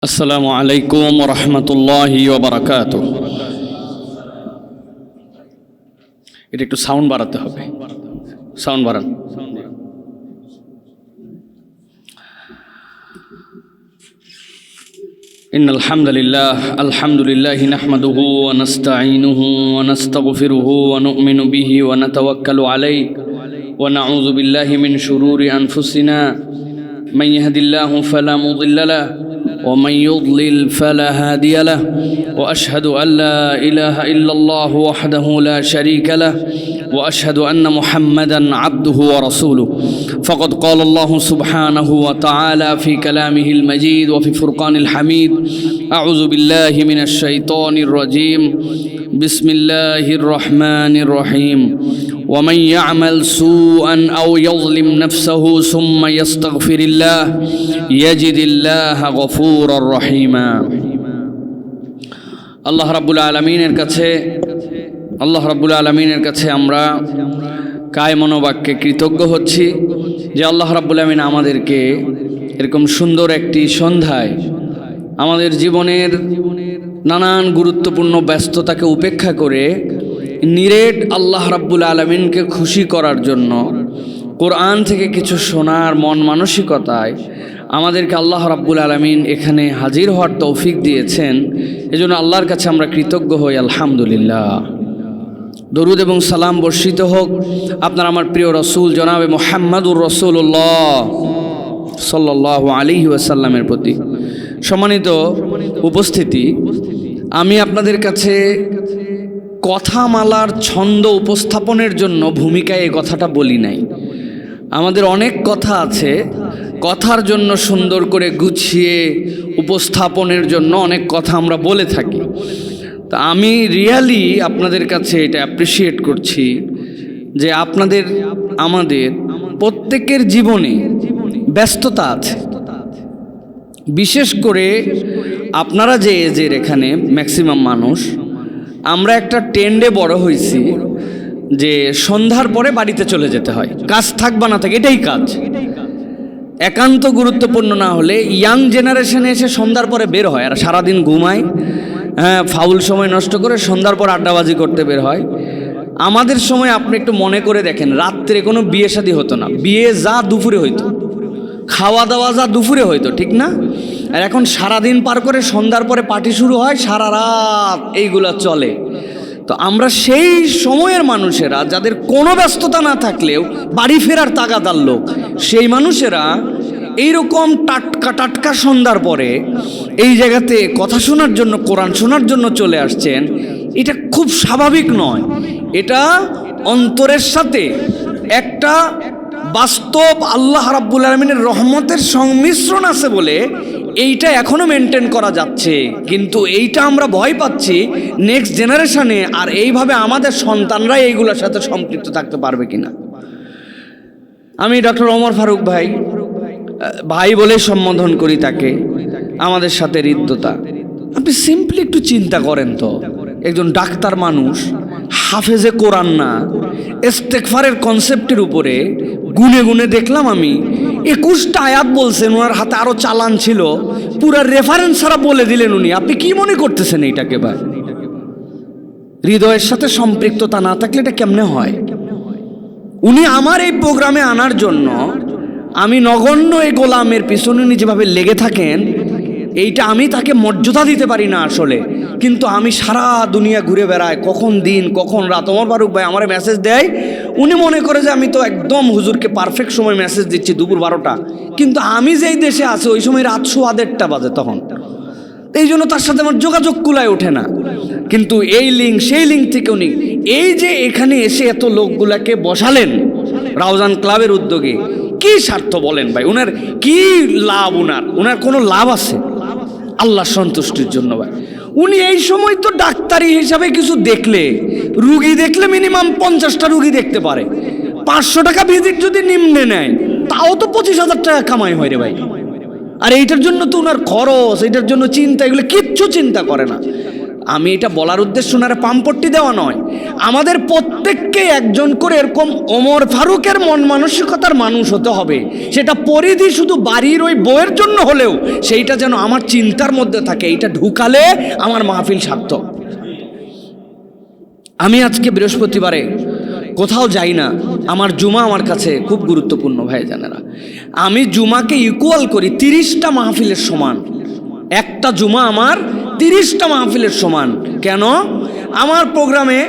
আসসালামু আলাইকুম ওয়া রাহমাতুল্লাহি ওয়া বারাকাতুহু। এটা একটু সাউন্ড বাড়াতে হবে, সাউন্ড বাড়ান। ইন্নাল হামদুলিল্লাহ আলহামদুলিল্লাহি নাহমাদুহু ওয়া নাস্তাঈনুহু ওয়া নাস্তাগফিরুহু ওয়া নু'মিনু বিহি ওয়া নাতাওয়াক্কালু আলাইহি ওয়া নাউযু বিল্লাহি মিন শুরুরি আনফুসিনা মান ইয়াহদিল্লাহু ফালা মুদিল্লা লাহু ومن يضلل فلا هادي له وأشهد أن لا إله إلا الله وحده لا شريك له وأشهد أن محمدا عبده ورسوله فقد قال الله سبحانه وتعالى في كلامه المجيد وفي فرقان الحميد أعوذ بالله من الشيطان الرجيم بسم الله الرحمن الرحيم ومن يعمل سوءا أو يظلم نفسه ثم يستغفر الله يجد الله غفورا رحيما আল্লাহ রাব্বুল আলামিনের কাছে আমরা কায় মনোবাক্যে কৃতজ্ঞ হচ্ছি যে আল্লাহ রাব্বুল আলামিন আমাদেরকে এরকম সুন্দর একটি সন্ধ্যায় আমাদের জীবনের নানান গুরুত্বপূর্ণ ব্যস্ততাকে উপেক্ষা করে নিরেট আল্লাহ রাব্বুল আলামিনকে খুশি করার জন্য কোরআন থেকে কিছু শোনার মন মানসিকতায় আমাদেরকে আল্লাহ রাব্বুল আলামিন এখানে হাজির হওয়ার তৌফিক দিয়েছেন। এজন্য আল্লাহর কাছে আমরা কৃতজ্ঞ হই, আলহামদুলিল্লাহ। দরুদ এবং সালাম বর্ষিত হোক আপনার আমার প্রিয় রসুল জনাবে মুহাম্মাদুর রাসূলুল্লাহ সাল্লাল্লাহু আলাইহি ওয়াসাল্লামের প্রতি। সম্মানিত উপস্থিতি, আমি আপনাদের কাছে কথামালার ছন্দ উপস্থাপনের জন্য ভূমিকায় এই কথাটা বলি নাই। আমাদের অনেক কথা আছে, কথার জন্য সুন্দর করে গুছিয়ে উপস্থাপনের জন্য অনেক কথা আমরা বলে থাকি। তা আমি রিয়ালি আপনাদের কাছে এটা অ্যাপ্রিসিয়েট করছি যে আমাদের প্রত্যেকের জীবনে ব্যস্ততা আছে। বিশেষ করে আপনারা যে এজের এখানে ম্যাক্সিমাম মানুষ, আমরা একটা ট্রেন্ডে বড় হয়েছি যে সন্ধ্যার পরে বাড়িতে চলে যেতে হয়, কাজ থাক বা না থাকে এটাই কাজ। একান্ত গুরুত্বপূর্ণ না হলে ইয়াং জেনারেশনে এসে সন্ধ্যার পরে বের হয় আর সারাদিন ঘুমায়, ফাউল সময় নষ্ট করে সন্ধ্যার পর আড্ডাবাজি করতে বের হয়। আমাদের সময় আপনি একটু মনে করে দেখেন, রাত্রে কোনো বিয়ে শাদী হতো না, বিয়ে যা দুপুরে হইতো, খাওয়া দাওয়া যা দুপুরে হইতো, ঠিক না? আর এখন সারাদিন পার করে সন্ধ্যার পরে পার্টি শুরু হয়, সারা রাত এইগুলা চলে। তো আমরা সেই সময়ের মানুষেরা যাদের কোনো ব্যস্ততা না থাকলেও বাড়ি ফেরার তাগাদার লোক, সেই মানুষেরা এইরকম টাটকা সন্ধ্যার পরে এই জায়গাতে কথা শোনার জন্য, কোরআন শোনার জন্য চলে আসছেন। এটা খুব স্বাভাবিক নয়, এটা অন্তরের সাথে একটা বাস্তব আল্লাহ রাব্বুল আলামিনের রহমতের সংমিশ্রণ আছে বলে এইটা এখনো মেনটেন করা যাচ্ছে। কিন্তু এইটা আমরা ভয় পাচ্ছি নেক্সট জেনারেশনে, আর এইভাবে আমাদের সন্তানরাই এইগুলোর সাথে সম্পৃক্ত থাকতে পারবে কিনা। আমি ডক্টর ওমর ফারুক ভাই বলে সম্বোধন করি তাকে, আমাদের সাথে হৃদ্যতা। আপনি সিম্পলি একটু চিন্তা করেন তো, একজন ডাক্তার মানুষ, হাফেজে কোরআন না, ইস্তেগফারের কনসেপ্টের উপরে গুনে গুনে দেখলাম আমি 21টা আয়াত বলছেন, ওনার হাতে আরো চালান ছিল, পুরা রেফারেন্স ছাড়া বলে দিলেন উনি। আপনি কি মনে করতেছেন এইটাকে? ভাই, হৃদয়ের সাথে সম্পৃক্ততা না থাকলে এটা কেমনে হয়? উনি আমার এই প্রোগ্রামে আনার জন্য আমি নগণ্য এই গোলামের পিছনে উনি যেভাবে লেগে থাকেন, এইটা আমি তাকে মর্যাদা দিতে পারি না আসলে। কিন্তু আমি সারা দুনিয়া ঘুরে বেড়াই, কখন দিন কখন রাত। ওমর ফারুক ভাই আমার মেসেজ দেয়, উনি মনে করে যে আমি তো একদম হুজুরকে পারফেক্ট সময় মেসেজ দিচ্ছি, দুপুর 12টা, কিন্তু আমি যেই দেশে আছি ওই সময় রাত 1:15 বাজে তখন। এই জন্য তার সাথে আমার যোগাযোগ কুলায় ওঠে না। কিন্তু এই লিঙ্ক সেই লিঙ্ক থেকে উনি এই যে এখানে এসে এত লোকগুলাকে বসালেন রাউজান ক্লাবের উদ্যোগে, কি স্বার্থ বলেন ভাই? উনার কি লাভ? উনার কোনো লাভ আছে? আল্লাহ সন্তুষ্টির জন্য ভাই। উনি এই সময় তো ডাক্তারি হিসাবে কিছু দেখলে, রুগী দেখলে মিনিমাম 50টা রুগী দেখতে পারে। 500 টাকা ভিজিট যদি নিম্নে নেয় তাও তো 25,000 টাকা কামাই হয় রে ভাই। আর এইটার জন্য তো উনার খরচ, এইটার জন্য চিন্তা, এগুলো কিচ্ছু চিন্তা করে না। আমি এটা বলার উদ্দেশ্য না পাম্পট্টি দেওয়া নয়, আমাদের প্রত্যেককে একজন করে এরকম ওমর ফারুকের মন মানসিকতার মানুষ হতে হবে। সেটা পরিধি শুধু বাড়ির ওই বইয়ের জন্য হলেও সেইটা যেন আমার চিন্তার মধ্যে থাকে, এইটা ঢুকালে আমার মাহফিল সার্থক। আমি আজকে বৃহস্পতিবারে কোথাও যাই না, আমার জুমা আমার কাছে খুব গুরুত্বপূর্ণ ভাইজানেরা। আমি জুমাকে ইকুয়াল করি 30টা মাহফিলের সমান। একটা জুমা আমার 30টা মাহফিলের সমান। কেন? আমার প্রোগ্রামে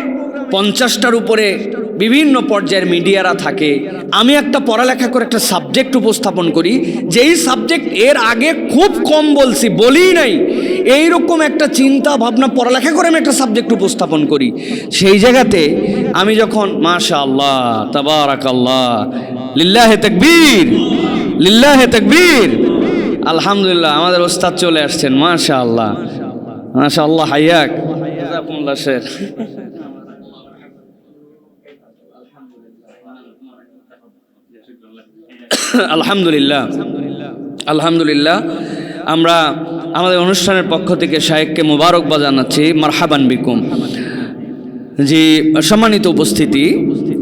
50টার উপরে বিভিন্ন পর্যায়ের মিডিয়ারা থাকে। আমি একটা পড়ালেখা করে একটা সাবজেক্ট উপস্থাপন করি, যেই সাবজেক্ট এর আগে খুব কম বলি নাই, এইরকম একটা চিন্তা ভাবনা পড়ালেখা করে আমি একটা সাবজেক্ট উপস্থাপন করি। সেই জায়গাতে আমি যখন মাশাআল্লাহ তাবারাকাল্লাহ লিল্লাহে তাকবীর লিল্লাহে তাকবীর আলহামদুলিল্লাহ, আমাদের ওস্তাদ চলে আসছেন, মাশাআল্লাহ মাশাআল্লাহ, হাইয়াক জাযাকুমুল্লাহ শের। আলহামদুলিল্লাহ আলহামদুলিল্লাহ, আমরা আমাদের অনুষ্ঠানের পক্ষ থেকে শায়েখকে মোবারকবাদ জানাচ্ছি, মারহাবান বিকুম। জি, সম্মানিত উপস্থিতি,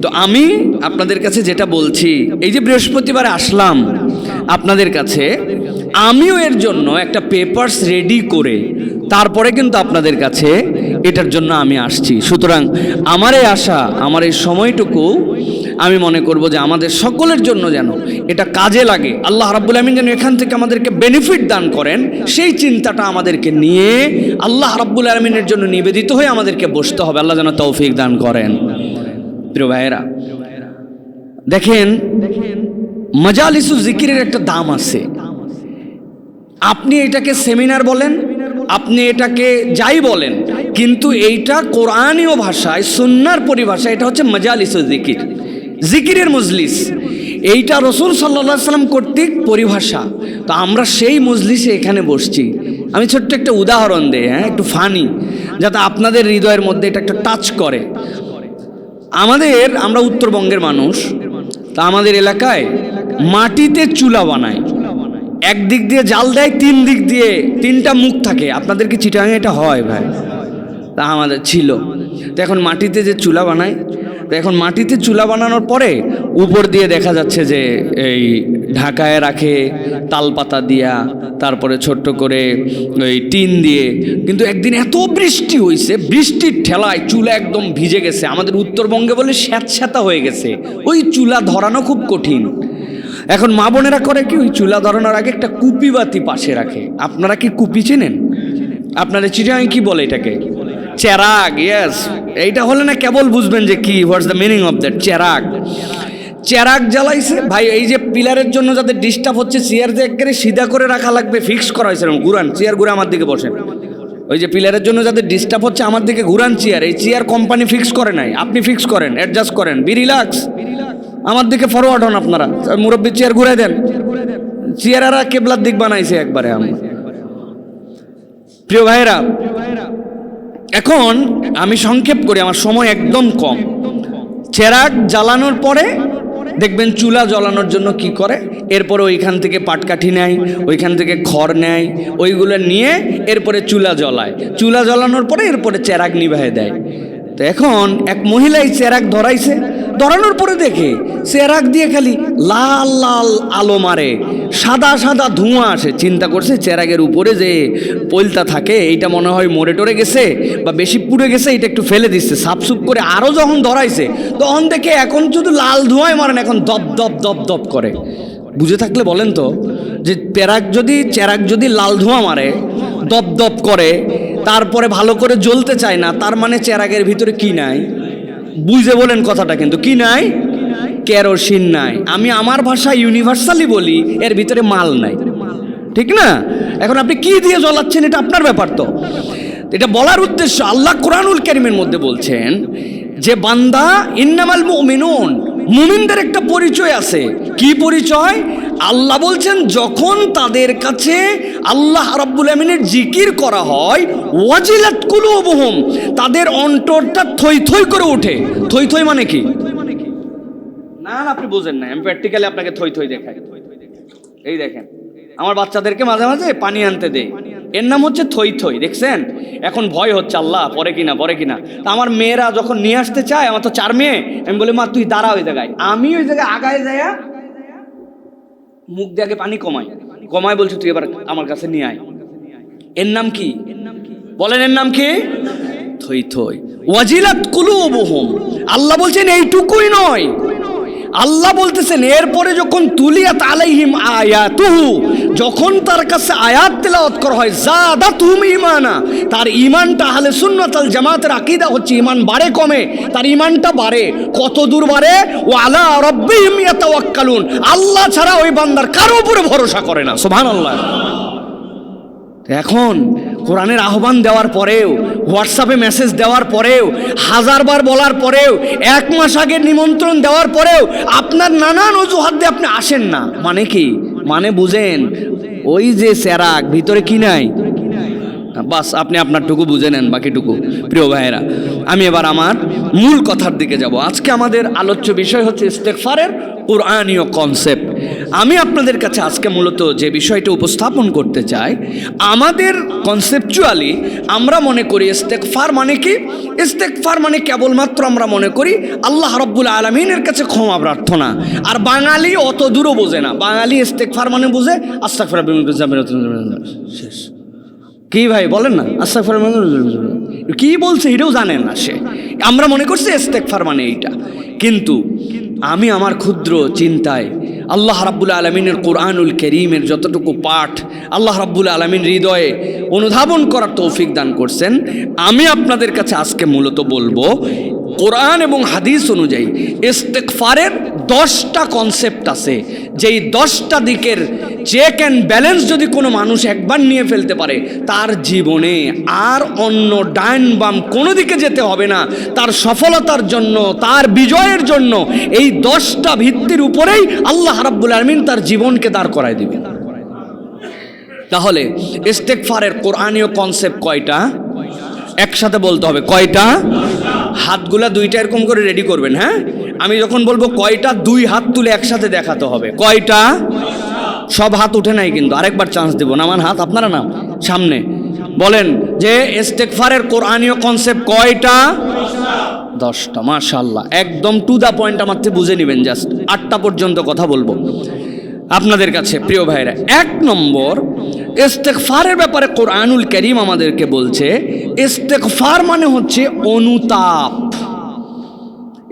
তো আমি আপনাদের কাছে যেটা বলছি, এই যে বৃহস্পতিবারে আসলাম আপনাদের কাছে, আমিও এর জন্য একটা পেপারস রেডি করে তারপরে কিন্তু আপনাদের কাছে এটার জন্য আমি আসছি। সুতরাং আমার এই আশা, আমার এই সময়টুকু আমি মনে করব যে আমাদের সকলের জন্য যেন এটা কাজে লাগে, আল্লাহ রাব্বুল আমিন যেন এখান থেকে আমাদেরকে বেনিফিট দান করেন, সেই চিন্তাটা আমাদেরকে নিয়ে আল্লাহ রাব্বুল আমিনের জন্য নিবেদিত হয়ে আমাদেরকে বসতে হবে। আল্লাহ যেন তৌফিক দান করেন। প্রিয় ভাইয়েরা, দেখেন মাজালিসু জিকিরের একটা দাম আছে। আপনি এটাকে সেমিনার বলেন, আপনি এটাকে যাই বলেন, কিন্তু এইটা কোরআনীয় ভাষায়, সুন্নাহর পরিভাষায় এটা হচ্ছে মাজালিসু জিকির, জিকিরের মজলিস। এইটা রাসূল সাল্লাল্লাহু আলাইহি ওয়াসাল্লাম কর্তৃক পরিভাষা। তো আমরা সেই মজলিসে এখানে বসছি। আমি ছোট্ট একটা উদাহরণ দেই, একটু ফানি, যাতে আপনাদের হৃদয়ের মধ্যে এটা একটা টাচ করে। আমরা উত্তরবঙ্গের মানুষ, তা আমাদের এলাকায় মাটিতে চুলা বানায়, একদিক দিয়ে জাল দেয়, 3 দিক দিয়ে 3টা মুখ থাকে। আপনাদের কি চিটাগাঙে এটা হয় ভাই? তা আমাদের ছিল। তো এখন মাটিতে যে চুলা বানায়, তো এখন মাটিতে চুলা বানানোর পরে উপর দিয়ে দেখা যাচ্ছে যে এই ঢাকায় রাখে তালপাতা দিয়া, তারপরে ছোট্ট করে ওই টিন দিয়ে। কিন্তু একদিন এত বৃষ্টি হয়েছে, বৃষ্টির ঠেলায় চুলা একদম ভিজে গেছে। আমাদের উত্তরবঙ্গে বলে স্যাঁতস্যাঁতা হয়ে গেছে, ওই চুলা ধরানো খুব কঠিন। এখন মা বোনেরা করে কি, ওই চুলা ধরানোর আগে একটা কুপি বাতি পাশে রাখে। আপনারা কি কুপি চেনেন? আপনারা চিটাগাং কি বলে এটাকে? চেরাগ। ইয়েস, এইটা হলে না কেবল বুঝবেন যে কি, what's the meaning of that. চেরাগ, চেরাগ জ্বালাইছে ভাই। এই যে পিলারের জন্য যাদের ডিস্টার্ব হচ্ছে, চেয়ার যে একেবারে সিধা করে রাখা লাগবে, ফিক্স করা হয়েছে। ঘুরান চেয়ার, ঘুরে আমার দিকে বসেন। ওই যে পিলারের জন্য যাদের ডিস্টার্ব হচ্ছে, আমার দিকে ঘুরান চেয়ার। এই চেয়ার কোম্পানি ফিক্স করে নাই, আপনি ফিক্স করেন, অ্যাডজাস্ট করেন, বি রিল্যাক্স। আমার দিকে ফরওয়ার্ড হন আপনারা, মুরব্বী চেয়ার ঘুরে দেন। চেয়ারেরা কেবলার দিক বানাইছে একবারে। আমরা প্রিয় ভাইয়েরা, এখন আমি সংক্ষেপ করি, আমার সময় একদম কম। চেরাগ জ্বালানোর পরে দেখবেন চুলা জ্বালানোর জন্য কি করে, এরপরে ওইখান থেকে পাটকাঠি নেয়, ওইখান থেকে খড় নেয়, ওইগুলো নিয়ে এরপরে চুলা জ্বলায়। চুলা জ্বালানোর পরে এরপরে চেরাগ নিভায়ে দেয়। তো এখন এক মহিলাই চেরাগ ধরাইছে, ধরানোর পরে দেখে চেরাগ দিয়ে খালি লাল লাল আলো মারে, সাদা সাদা ধোঁয়া আসে। চিন্তা করছে চেরাগের উপরে যে পৈলতা থাকে, এইটা মনে হয় মরে টরে গেছে বা বেশি পুড়ে গেছে, এটা একটু ফেলে দিচ্ছে। সাপসুপ করে আরও যখন ধরাইছে, তখন দেখে এখন শুধু লাল ধোঁয়ায় মারেন, এখন দপ দপ দপ দপ করে। বুঝে থাকলে বলেন তো, যে চেরাগ যদি লাল ধোঁয়া মারে, দপ দপ করে, তারপরে ভালো করে জ্বলতে চায় না, তার মানে চেরাগের ভিতরে কি নাই? বুঝে বলেন কথাটা, কিন্তু কি নাই? কেরোসিন নাই। আমি আমার ভাষা ইউনিভার্সালি বলি, এর ভিতরে মাল নাই, ঠিক না? এখন আপনি কি দিয়ে জ্বলাচ্ছেন, এটা আপনার ব্যাপার। তো এটা বলার উদ্দেশ্য, আল্লাহ কোরআনুল কারীমের মধ্যে বলছেন যে বান্দা, ইন্নামাল মুমিনুন, মুমিনদের একটা পরিচয় আছে। কি পরিচয়? আল্লাহ বলছেন যখন তাদের কাছে আল্লাহ রাব্বুল আমিনের জিকির করা হয়, ওয়াজিলাত কুলুবুহুম, তাদের অন্তরটা থই থই করে ওঠে। থই থই মানে কি? না আপনি বুঝেন না, আমি প্র্যাকটিক্যালি আপনাকে থই থই দেখাই। এই দেখেন, আমার বাচ্চাদেরকে মাঝে মাঝে পানি আনতে দেই, এর নাম হচ্ছে থই থই। দেখছেন এখন ভয় হচ্ছে, আল্লাহ পরে কিনা পরে কিনা। তা আমার মেয়েরা যখন নিয়ে আসতে চায়, আমার তো 4 মেয়ে, আমি বলি মা তুই দাঁড়া ওই জায়গায়, আমি ওই জায়গায় আগায় যাই, মুখ দিয়ে আগে পানি কমায় বলছি তুই এবার আমার কাছে নিয়ে আয়। এর নাম কি বলেন? এর নাম কি? থই থই। ওয়াজিলাত কুলুবুহুম, আল্লাহ বলছেন এইটুকুই নয়, আল্লাহ বলতেছেন এরপরে যখন তুলিয়াত আলাইহিম আয়াতুহু, যখন তার কাছে আয়াত তেলাওয়াত করা হয়, যাদাতুহুম ঈমানা, তার ঈমানটা আহলে সুন্নাত ওয়াল জামাতের আকীদা হচ্ছে ঈমান বাড়ে কমে, তার ঈমানটা বাড়ে। কত দূর বাড়ে? ওয়া আলা রাব্বিহিম ইয়াতাওয়াক্কালুন, আল্লাহ ছাড়া ওই বান্দার কারো উপরে ভরসা করে না। সুবহানাল্লাহ। এখন কোরআনের আহ্বান দেওয়ার পরেও, হোয়াটসঅ্যাপে মেসেজ দেওয়ার পরেও, 1000 বার বলার পরেও, 1 মাস আগে নিমন্ত্রণ দেওয়ার পরেও আপনার নানান অজুহাত দিয়ে আপনি আসেন না, মানে কি? মানে বুঝেন, ওই যে চেরাগ ভিতরে কি নাই, বাস আপনি আপনারটুকু বুঝে নেন, বাকিটুকু। প্রিয় ভাইয়েরা, আমি এবার আমার মূল কথার দিকে যাব। আজকে আমাদের আলোচ্য বিষয় হচ্ছে ইস্তেগফারের কুরআনীয় কনসেপ্ট। আমি আপনাদের কাছে আজকে মূলত যে বিষয়টা উপস্থাপন করতে চাই, আমাদের কনসেপচুয়ালি আমরা মনে করি ইস্তেগফার মানে কি? ইস্তেগফার মানে কেবলমাত্র আমরা মনে করি আল্লাহ রাব্বুল আলামিনের কাছে ক্ষমা প্রার্থনা। আর বাঙালি অত দূরও বোঝে না, বাঙালি ইস্তেগফার মানে বুঝে আস্তাগফিরুল্লাহ, শেষ। কি ভাই বলেন না, আস্তাগফিরুল্লাহ কি বলছে এটাও জানে না সে। আমরা মনে করছি ইস্তেগফার মানে এইটা। কিন্তু আমি আমার ক্ষুদ্র চিন্তায় আল্লাহ রাব্বুল আলামিনের কোরআনুল কারীমের যতটুকু পাঠ আল্লাহ রাব্বুল আলামিন হৃদয়ে অনুধাবন করার তৌফিক দান করছেন, আমি আপনাদের কাছে আজকে মূলত বলবো কোরআন এবং হাদিস অনুযায়ী ইস্তেগফারের 10টা কনসেপ্ট আছে, যেই 10টা দিকের চেক অ্যান্ড ব্যালেন্স যদি কোনো মানুষ একবার নিয়ে ফেলতে পারে, তার জীবনে আর অন্য ডাইন বাম কোনো দিকে যেতে হবে না। তার সফলতার জন্য, তার বিজয়ের জন্য এই 10টা ভিত্তির উপরেই আল্লাহ রাব্বুল আলামিন তার জীবনকে দাঁড় করায় দিবেন। তাহলে ইস্তেগফারের কোরআনীয় কনসেপ্ট কয়টা? একসাথে বলতে হবে কয়টা? হাতগুলা 2টা এরকম করে রেডি করবেন। হ্যাঁ, আমি যখন বলবো কয়টা, 2 হাত তুলে একসাথে দেখাতে হবে। কয়টা? সব হাত উঠে নাই কিন্তু, আরেকবার চান্স দেব। নামান হাত, আপনারা নাম সামনে বলেন যে ইস্তেগফারের কোরআনীয় কনসেপ্ট কয়টা? 10টা। মাশাআল্লাহ, একদম টু দা পয়েন্ট আমার থেকে বুঝে নেবেন। জাস্ট 8টা পর্যন্ত কথা বলবো আপনাদের কাছে। প্রিয় ভাইরা, 1 নম্বর, ইস্তেগফারের ব্যাপারে কোরআনুল কারীম আমাদেরকে বলছে ইস্তেগফার মানে হচ্ছে অনুতাপ।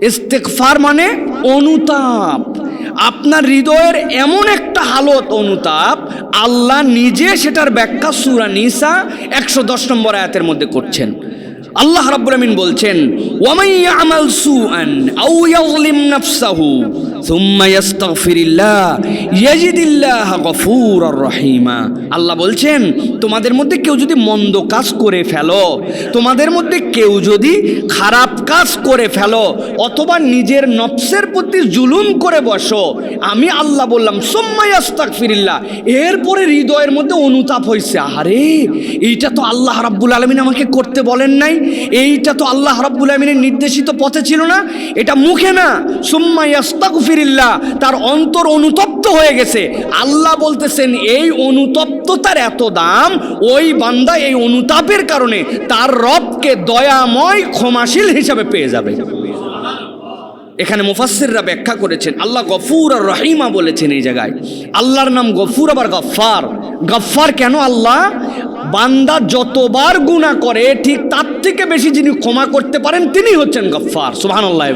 ইস্তেগফার মানে অনুতাপ। আপনার হৃদয়ের এমন একটা হালত অনুতাপ, আল্লাহ নিজে সেটার ব্যাখ্যা সূরা নিসা 110 নম্বর আয়াতের মধ্যে করছেন। আল্লাহ রাব্বুল আমিন বলছেন, ওয়ামান ইয়ামাল সুআন আও ইয়াযলিম নাফসাহু সুম্মা ইস্তাগফিরিল্লাহ ইয়াজিদিল্লাহ গফুরার রহিমা। আল্লাহ বলছেন, তোমাদের মধ্যে কেউ যদি মন্দ কাজ করে ফেলো, তোমাদের মধ্যে কেউ যদি খারাপ কাজ করে ফেলো, অথবা নিজের নফসের প্রতি জুলুম করে বসো, আমি আল্লাহ বললাম সুম্মা ইস্তাগফিরিল্লাহ, এরপরে হৃদয়ের মধ্যে অনুতাপ হয়েছে, আরে এইটা তো আল্লাহ রাব্বুল আলামিন আমাকে করতে বলেন নাই, এইটা তো আল্লাহ রাব্বুল আমিনের নির্দেশিত পথে ছিল না, এটা মুখে না, সুম্মা ইস্তাগফিরিল্লাহ, তার অন্তর অনুতপ্ত হয়ে গেছে। আল্লাহ বলতেছেন এই অনুতপ্ততার এত দাম, ওই বান্দা এই অনুতাপের কারণে তার রবকে দয়াময় ক্ষমাশীল হিসাবে পেয়ে যাবে। এখানে মুফাসসিররা ব্যাখ্যা করেছেন, আল্লাহ গফুর আর রহিমা বলেছেন। এই জায়গায় আল্লাহর নাম গফুর, আবার গফফার। গফফার কেন? আল্লাহ বান্দা যতবার গুনাহ করে ঠিক তার থেকে বেশি যিনি ক্ষমা করতে পারেন তিনি হচ্ছেন গফফার। সুবহানাল্লাহ।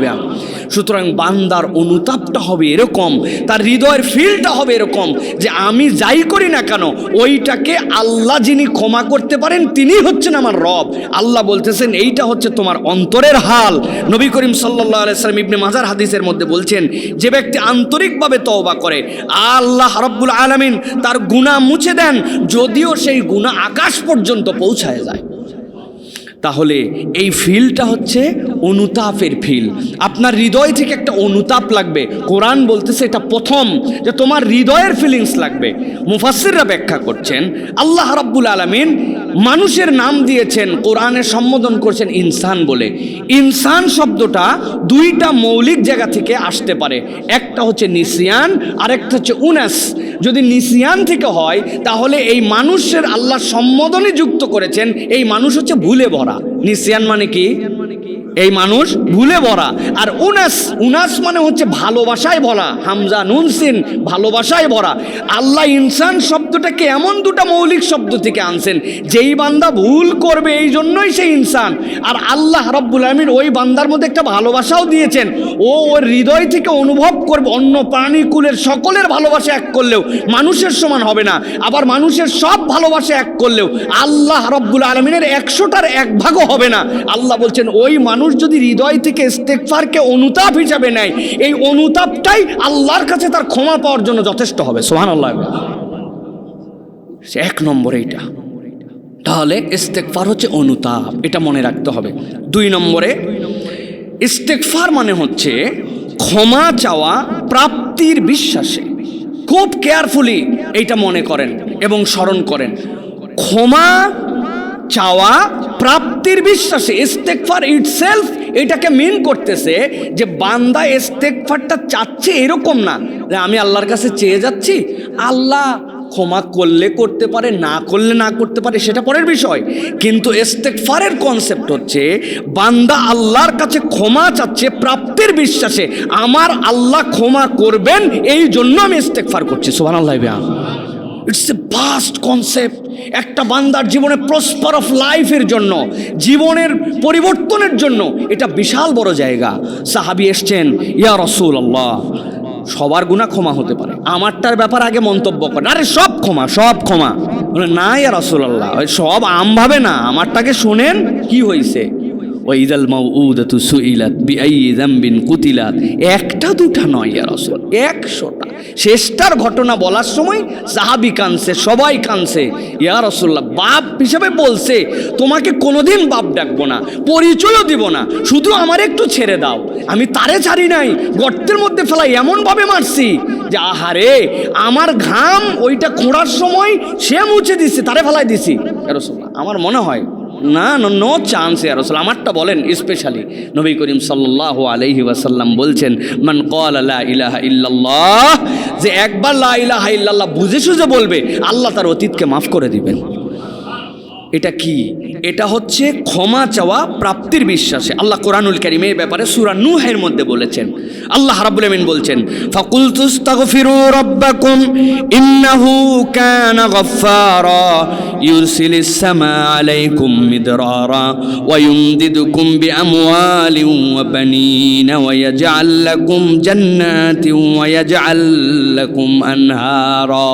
সুতরাং বান্দার অনুতাপটা হবে এরকম, তার হৃদয়ের ফিলটা হবে এরকম যে আমি যাই করি না কেন ওইটাকে আল্লাহ যিনি ক্ষমা করতে পারেন তিনি হচ্ছেন আমার রব। আল্লাহ বলতেছেন এইটা হচ্ছে তোমার অন্তরের হাল। নবী করিম সাল্লাল্লাহু আলাইহি সাল্লাম ইবনে মাজার হাদিসের মধ্যে বলছেন, যে ব্যক্তি আন্তরিকভাবে তওবা করে আল্লাহ রাব্বুল আলামিন তার গুনাহ মুছে দেন, যদিও সেই গুনাহ আকাশ পর্যন্ত পৌঁছায় যায়। তাহলে এই ফিলটা হচ্ছে অনুতাপের ফিল। আপনার হৃদয় থেকে একটা অনুতাপ লাগবে। কোরআন বলতেছে এটা প্রথম যে তোমার হৃদয়ের ফিলিংস লাগবে। মুফাসসিররা ব্যাখ্যা করছেন, আল্লাহ রাব্বুল আলামিন মানুষের নাম দিয়েছেন, কোরআনে সম্বোধন করছেন ইনসান বলে। ইনসান শব্দটা দুইটা মৌলিক জায়গা থেকে আসতে পারে, একটা হচ্ছে নিসিয়ান, আরেকটা হচ্ছে উনাস। যদি নিসিয়ান থেকে হয় তাহলে এই মানুষের আল্লাহ সম্বোধনে যুক্ত করেছেন এই মানুষ হচ্ছে ভুলে ভরা। নিসিয়ান মানে কি? এই মানুষ ভুলে ভরা। আর উনাস, উনাস মানে হচ্ছে ভালোবাসায় ভরা, হামজা নুন সিন, ভালোবাসায় ভরা। আল্লাহ ইনসান শব্দটাকে এমন দুটা মৌলিক শব্দ থেকে আনছেন, যেই বান্দা ভুল করবে এই জন্যই সে ইনসান। আর আল্লাহ রাব্বুল আলামিন ওই বান্দার মধ্যে একটা ভালোবাসাও দিয়েছেন, ও ওর হৃদয় থেকে অনুভব করবে। অন্য প্রাণীকুলের সকলের ভালোবাসা এক করলেও মানুষের সমান হবে না, আবার মানুষের সব ভালোবাসা এক করলেও আল্লাহ রাব্বুল আলামিনের 100টার 1 ভাগও হবে না। আল্লাহ বলছেন ওই মানুষ যদি হৃদয় থেকে ইস্তেগফারকে অনুতাপ হিসাবে নেয়, এই অনুতাপটাই আল্লাহর কাছে তার ক্ষমা পাওয়ার জন্য যথেষ্ট হবে। সুবহানাল্লাহ। 1 নম্বর এইটা। তাহলে ইস্তেগফার হচ্ছে অনুতাপ, এটা মনে রাখতে হবে। 2 নম্বরে ইস্তেগফার মানে হচ্ছে ক্ষমা চাওয়া প্রাপ্তির বিশ্বাসে। খুব কেয়ারফুলি এইটা মনে করেন এবং স্মরণ করেন। ক্ষমা চাওয়া প্রাপ্তির বিশ্বাসে। ইস্তেগফার ইটসেলফ এটাকে মিন করতেছে যে বান্দা ইস্তেগফারটা চাচ্ছে এরকম না যে আমি আল্লাহর কাছে চেয়ে যাচ্ছি, আল্লাহ ক্ষমা করলে করতে পারে, না করলে না করতে পারে, সেটা পরের বিষয়। কিন্তু ইস্তেগফারের কনসেপ্ট হচ্ছে বান্দা আল্লাহর কাছে ক্ষমা চাচ্ছে প্রাপ্তির বিশ্বাসে, আমার আল্লাহ ক্ষমা করবেন এই জন্য আমি ইস্তেগফার করছি। সুবহানাল্লাহ। It's a vast concept. একটা বান্দার জীবনে প্রসপার অফ লাইফের জন্য, জীবনের পরিবর্তনের জন্য এটা বিশাল বড় জায়গা। সাহাবী এসছেন, ইয়া রাসূলুল্লাহ, সবার গুনাহ ক্ষমা হতে পারে, আমারটার ব্যাপার আগে মন্তব্য করেন। আরে সব ক্ষমা, সব ক্ষমা। বলে না ইয়া রাসূলুল্লাহ, সব আমভাবে না, আমারটাকে শুনেন কি হয়েছে। ওয়াইদাল মাউউদাতু সুইলাত বিআইয়ি যামবিন কুতিলাত। একটা দুটা নয় ইয়া রাসূল, 100টা। শেষটার ঘটনা বলার সময় সাহাবী কাঁদছে, সবাই কাঁদছে। ইয়া রাসূলুল্লাহ, বাপ হিসেবে বলছে তোমাকে কোনোদিন বাপ ডাকবো না, পরিচয়ও দিব না, শুধু আমার একটু ছেড়ে দাও। আমি তারে ছাড়ি নাই, গর্তের মধ্যে ফেলাই এমনভাবে মারছি যে আহারে আমার ঘাম ওইটা খোঁড়ার সময় সে মুছে দিচ্ছে, তারে ফেলাই দিছি। ইয়া রাসূলুল্লাহ, আমার মনে হয় না, নো চান্স ইয়া রাসূল, আমারটা বলেন। স্পেশালি নবী করিম সাল্লাল্লাহু আলাইহি ওয়াসাল্লাম বলছেন, মান ক্বালা লা ইলাহা ইল্লাল্লাহ, যে একবার লা ইলাহা ইল্লাল্লাহ বুঝে সুঝে বলবে, আল্লাহ তার অতীতকে মাফ করে দিবেন। এটা কি? এটা হচ্ছে ক্ষমা চাওয়া প্রাপ্তির বিশ্বাসে। আল্লাহ কোরআনুল কারীমের ব্যাপারে সূরা নূহের মধ্যে বলেছেন, আল্লাহ রাব্বুল আমিন বলছেন, ফাকুলতুস্তাগফিরু রাব্বাকুম ইন্নাহু কানা গাফফারা ইউরসিলিস সামা আলাইকুম মিদরারা ওয়া ইউমদিদুকুম বিআমওয়ালিন ওয়া বানিনা ওয়া ইয়াজআল লাকুম জান্নাতিন ওয়া ইয়াজআল লাকুম আনহারা।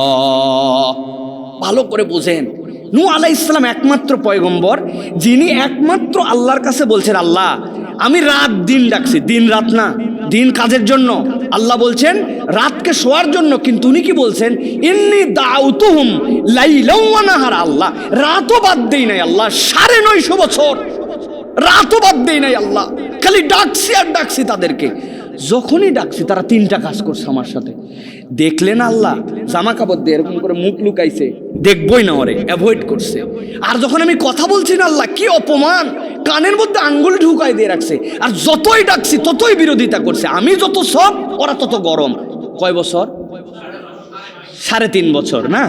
ভালো করে বুঝেন, নূহ আলাইহিস সালাম একমাত্র পয়গম্বর যিনি একমাত্র আল্লাহর কাছে বলছেন, আল্লাহ আমি রাত দিন ডাকছি, দিন রাত না, দিন কাজের জন্য। আল্লাহ বলছেন রাতকে শোয়ার জন্য, কিন্তু উনি কি বলছেন, ইন্নী দাউতুহুম লাইলাও ওয়া নাহারা। আল্লাহ রাতও বাদ দেই নাই, আল্লাহ 950 বছর রাতও বাদ দেই নাই, আল্লাহ খালি ডাকছি আর ডাকছি তাদেরকে। যখনই ডাকছি তারা 3টা কাজ করছে আমার সাথে। দেখলেন আল্লাহ জামা কাপড় দিয়ে এরকম করে মুখ লুকাইছে, দেখবই না, ওরে অ্যাভয়েড করছে। আর যখন আমি কথা বলছি না, আল্লাহ কি অপমান, কানের মধ্যে আঙ্গুল ঢুকাই দিয়ে রাখছে। আর যতই ডাকছি ততই বিরোধিতা করছে। আমি যত সব, ওরা তত গরম। কয় বছর? 3.5 বছর না?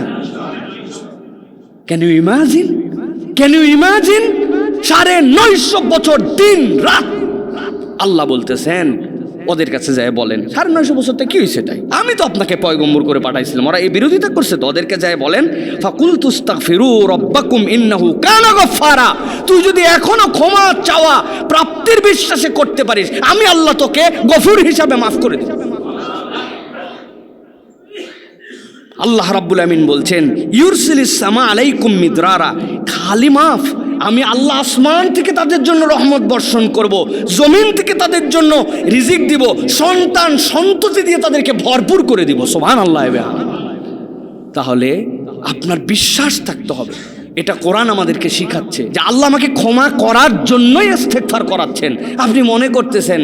Can you imagine? Can you imagine? 950 বছর দিন রাত। আল্লাহ বলতেছেন ওদের কাছে যায় বলেন, 950 বছরতে কি হয়েছে? তাই আমি তো আপনাকে পয়গম্বর করে পাঠাইছিলাম, ওরা এই বিরোধিতা করছে তো। ওদেরকে যায় বলেন, ফাকুলতুস্তাগফিরু রাব্বাকুম ইন্নাহু কানা গাফফারা। তুই যদি এখনো ক্ষমা চাওয়া প্রাপ্তির বিশ্বাসে করতে পারিস, আমি আল্লাহ তোকে গফুর হিসাবে মাফ করে দেব। আল্লাহ রাব্বুল আমিন বলছেন, ইউরসিলিস সামা আলাইকুম মিদরারা। খালি মাফ, আমি আল্লাহ আসমান থেকে তাদের জন্য রহমত বর্ষণ করব, জমিন থেকে তাদের জন্য রিজিক দিব, সন্তান সন্ততি দিয়ে তাদেরকে ভরপুর করে দিব। সুবহানাল্লাহ। তাহলে আপনার বিশ্বাস থাকতে হবে। এটা কোরআন আমাদেরকে শিখাচ্ছে যে আল্লাহ আমাকে ক্ষমা করার জন্যই ইস্তেগফার করাচ্ছেন। আপনি মনে করতেছেন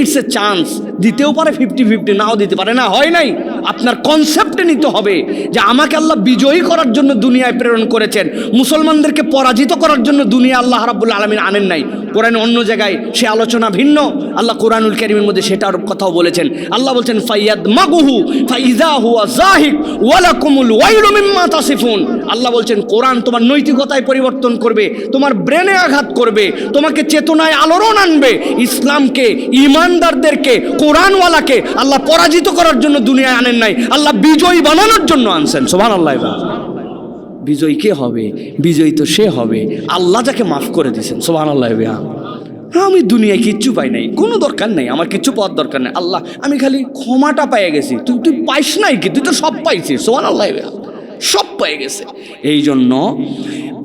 ইটস এ চান্স, দিতেও পারে 50-50, নাও দিতে পারে, না হয় নাই। আপনার কনসেপ্টে নিতে হবে যে আমাকে আল্লাহ বিজয়ী করার জন্য দুনিয়ায় প্রেরণ করেছেন, মুসলমানদেরকে পরাজিত করার জন্য দুনিয়া আল্লাহ রাব্বুল আলামিন আনেন নাই। কোরআনে অন্য জায়গায় সে আলোচনা ভিন্ন, আল্লাহ কোরআনুল কারীমের মধ্যে সেটার কথাও বলেছেন। আল্লাহ বলছেন ফায়াদমাগুহু ফাইযা হুয়া যাহিক ওয়ালাকুমুল ওয়াইলু মিম্মা তাসিফুন। আল্লাহ বলছেন কোরআন তোমার নৈতিকতায় পরিবর্তন করবে, তোমার ব্রেনে আঘাত করবে, তোমাকে চেতনায় আলোড়ন আনবে। ইসলামকে, ইমানদারদেরকে, কোরআনওয়ালাকে আল্লাহ পরাজিত করার জন্য দুনিয়ায় আনেন নাই, আল্লাহ বিজয়ী বানানোর জন্য আনছেন। সুবহানাল্লাহ। বিজয়ী কে হবে? বিজয়ী তো সে হবে আল্লাহ যাকে মাফ করে দিয়েছেন। সুবহানাল্লাহ। আমি দুনিয়ায় কিচ্ছু পাই নাই, কোনো দরকার নাই, আমার কিচ্ছু পাওয়ার দরকার নেই। আল্লাহ আমি খালি ক্ষমাটা পেয়ে গেছি। তুই পাইস নাই কি? তুই তো সব পাইছিস। সুবহানাল্লাহ, সব পেয়ে গেছে। এই জন্য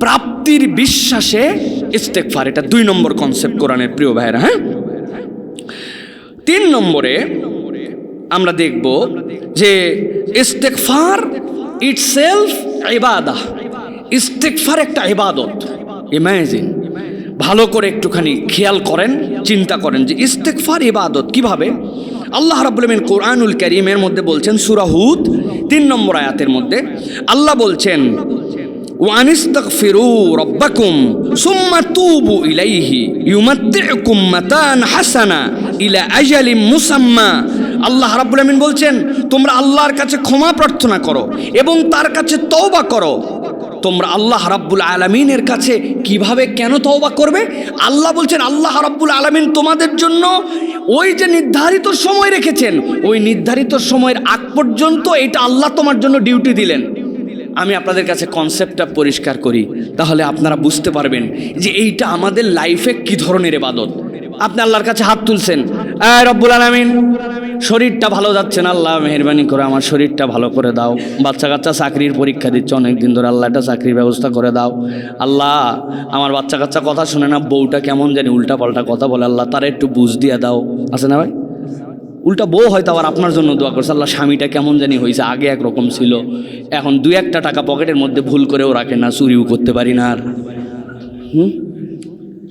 প্রাপ্তির বিশ্বাসে ইস্তেগফার, এটা 2 নম্বর কনসেপ্ট কোরআনের প্রিয় ভাইরা। হ্যাঁ, 3 নম্বরে আমরা দেখব যে ইস্তেগফার ইটসেলফ ইবাদাহ। ইস্তেগফার একটা ইবাদত। ইমাজিন, ভালো করে একটুখানি খেয়াল করেন, চিন্তা করেন যে ইস্তেগফার ইবাদত কিভাবে। আল্লাহ রাব্বুল আলামিন কোরআনুল কারীমের মধ্যে বলছেন, সূরা হুদ 3 নম্বর আয়াতের মধ্যে আল্লাহ বলছেন ওয়ানিস্তাগফিরু রাব্বাকুম সুম্মা তুবু ইলাইহি ইউমাত্তিউকুম মাতান হাসানা ইলা আজালিম মুসাম্মা। আল্লাহ রাব্বুল আলামিন বলছেন তোমরা আল্লাহর কাছে ক্ষমা প্রার্থনা করো এবং তার কাছে তওবা করো। তোমরা আল্লাহ রাব্বুল আলামিনের কাছে কিভাবে, কেন তওবা করবে? আল্লাহ বলছেন আল্লাহ রাব্বুল আলামিন তোমাদের জন্য ওই যে নির্ধারিত সময় রেখেছেন, ওই নির্ধারিত সময়ের আগ পর্যন্ত এটা আল্লাহ তোমার জন্য ডিউটি দিলেন। আমি আপনাদের কাছে কনসেপ্টটা পরিষ্কার করি, তাহলে আপনারা বুঝতে পারবেন যে এইটা আমাদের লাইফে কি ধরনের ইবাদত। আপনি আল্লাহর কাছে হাত তুলছেন, রব্বুল আলামিন শরীরটা ভালো যাচ্ছে না, আল্লাহ মেহেরবানি করে আমার শরীরটা ভালো করে দাও। বাচ্চা কাচ্চা চাকরির পরীক্ষা দিচ্ছে অনেক দিন ধরে, আল্লাহ একটা চাকরির ব্যবস্থা করে দাও। আল্লাহ আমার বাচ্চা কাচ্চা কথা শুনে না, বউটা কেমন জানি উল্টা পাল্টা কথা বলে, আল্লাহ তারা একটু বুঝ দিয়ে দাও। আছে না ভাই? উল্টা বউ হয়তো আবার আপনার জন্য দোয়া করছে, আল্লাহ স্বামীটা কেমন জানি হয়েছে, আগে একরকম ছিল, এখন 2-1 টাকা পকেটের মধ্যে ভুল করেও রাখে না, চুরিও করতে পারি না আর।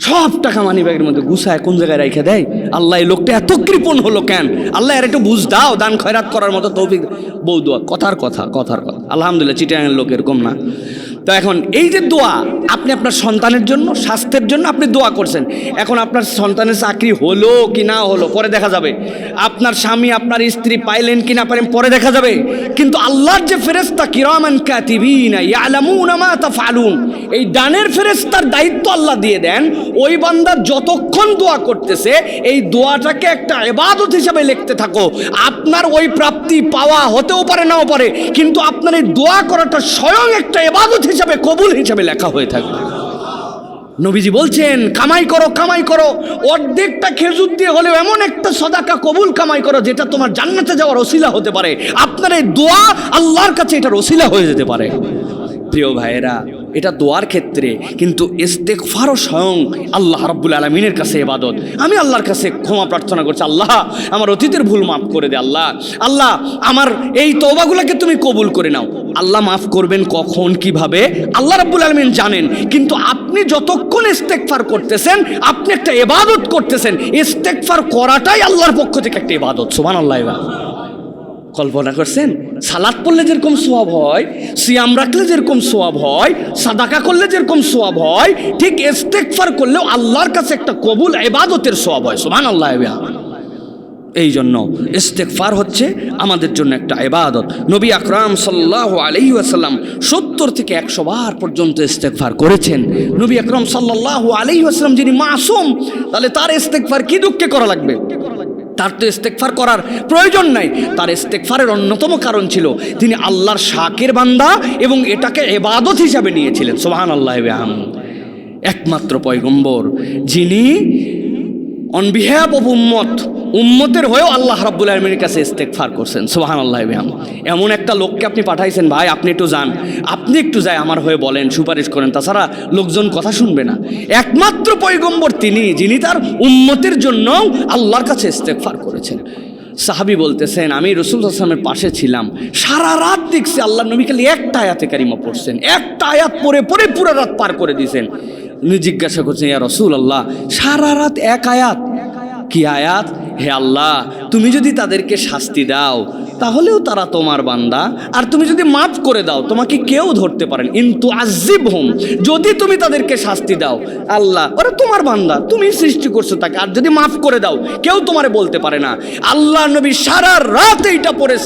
সব টাকা মানি ব্যাগের মধ্যে গুছায় কোন জায়গায় রেখে দেয়। আল্লাহ এই লোকটা এত কৃপণ হলো কেন? আল্লাহ এর একটু বুঝ দাও, দান খয়রাত করার মতো তৌফিক। বউ দোয়া কথার কথা। আলহামদুলিল্লাহ, চিটাগাংয়ের লোক এরকম না। তো এখন এই যে দোয়া, আপনি আপনার সন্তানের জন্য, স্বাস্থ্যের জন্য আপনি দোয়া করছেন, এখন আপনার সন্তানের চাকরি হলো কি না হলো পরে দেখা যাবে, আপনার স্বামী আপনার স্ত্রী পাইলেন কি না পাইলেন পরে দেখা যাবে। কিন্তু আল্লাহর যে ফেরেশতা কিরামান কাতিবিনা ইয়ালামুনা মা তাফআলুন, এই দানের ফেরেশতার দায়িত্ব আল্লাহ দিয়ে দেন। ওই বান্দা যতক্ষণ দোয়া করতেছে এই দোয়াটাকে একটা ইবাদত হিসেবে লিখতে থাকো। আপনার ওই প্রাপ্তি পাওয়া হতেও পারে নাও পারে, কিন্তু আপনার এই দোয়া করাটা স্বয়ং একটা ইবাদত হিসাবে, কবুল হিসাবে লেখা হয়ে থাকবে। নবীজি বলছেন কামাই করো, অর্ধেকটা খেজুর দিয়ে হলেও এমন একটা সদাকা কবুল কামাই করো যেটা তোমার জান্নাতে যাওয়ার ওসিলা হতে পারে। আপনার এই দোয়া আল্লাহর কাছে এটার ওসিলা হয়ে যেতে পারে। প্রিয় ভাইয়েরা, এটা দোয়ার ক্ষেত্রে, কিন্তু ইস্তেগফারও স্বয়ং আল্লাহ রাব্বুল আলামিনের কাছে ইবাদত। আমি আল্লাহর কাছে ক্ষমা প্রার্থনা করছি, আল্লাহ আমার অতীতের ভুল মাফ করে দে, আল্লাহ আমার এই তওবাগুলোকে তুমি কবুল করে নাও। আল্লাহ মাফ করবেন কখন, কিভাবে, আল্লাহ রাব্বুল আলামিন জানেন। কিন্তু আপনি যতক্ষণ ইস্তেগফার করতেছেন আপনি একটা ইবাদত করতেছেন। ইস্তেগফার করাটাই আল্লাহর পক্ষ থেকে একটা ইবাদত। সুবহানাল্লাহ। কল্পনা করছেন, সালাত পড়লে যেরকম সওয়াব হয়, সিয়াম রাখলে যেরকম সওয়াব হয়, সাদাকা করলে যেরকম সওয়াব হয়, ঠিক ইস্তেগফার করলেও আল্লাহর কাছে একটা কবুল ইবাদতের সওয়াব হয়। সুবহানাল্লাহ। এই জন্য ইস্তেগফার হচ্ছে আমাদের জন্য একটা ইবাদত। নবী আকরাম সাল্লাল্লাহু আলাইহি ওয়াসাল্লাম 70 থেকে 100 বার পর্যন্ত ইস্তেগফার করেছেন। নবী আকরাম সাল্লাল্লাহু আলাইহি ওয়াসাল্লাম যিনি মাসুম, তাহলে তার ইস্তেগফার কি দুঃখে করা লাগবে? তার তো ইস্তেগফার করার প্রয়োজন নাই। তার ইস্তেগফারের অন্যতম কারণ ছিল তিনি আল্লাহর শাকের বান্দা এবং এটাকে ইবাদত হিসাবে নিয়েছিলেন। সুবহানাল্লাহ। একমাত্র পয়গম্বর যিনি অন বিহাফ অফ উম্মতের হয়েও আল্লাহ রাব্বুল আলামিনের কাছে ইস্তেগফার করছেন। সুবহানাল্লাহ। এমন একটা লোককে আপনি পাঠাইছেন, ভাই আপনি একটু যান, আপনি একটু যাই আমার হয়ে বলেন, সুপারিশ করেন, তাছাড়া লোকজন কথা শুনবে না। একমাত্র পয়গম্বর তিনি যিনি তার উম্মতের জন্য আল্লাহর কাছে ইস্তেগফার করেছেন। সাহাবী বলতেছেন আমি রাসূল সাল্লাল্লাহু আলাইহি ওয়াসাল্লামের পাশে ছিলাম, সারা রাত দেখছি আল্লাহ নবী খালি একটা আয়াতে কারিমা পড়ছেন, একটা আয়াত পড়ে পুরো রাত পার করে দিয়েছেন। উনি জিজ্ঞাসা করছেন ইয়া রাসূলুল্লাহ, সারা রাত এক আয়াত? কি আয়াত? হে আল্লাহ, তুমি যদি তাদেরকে শাস্তি দাও তাহলেও তারা তোমার বান্দা, আর তুমি যদি মাফ করে দাও তোমাকে কেউ ধরতে পারেন। ইনতু আজিবহুম, যদি তুমি তাদেরকে শাস্তি দাও, আল্লাহ ওরা তোমার বান্দা, তুমি সৃষ্টি করছো তাকে, আর যদি মাফ করে দাও কেউ তোমারে বলতে পারে না। আল্লাহ নবী সারা রাত এইটা পড়ে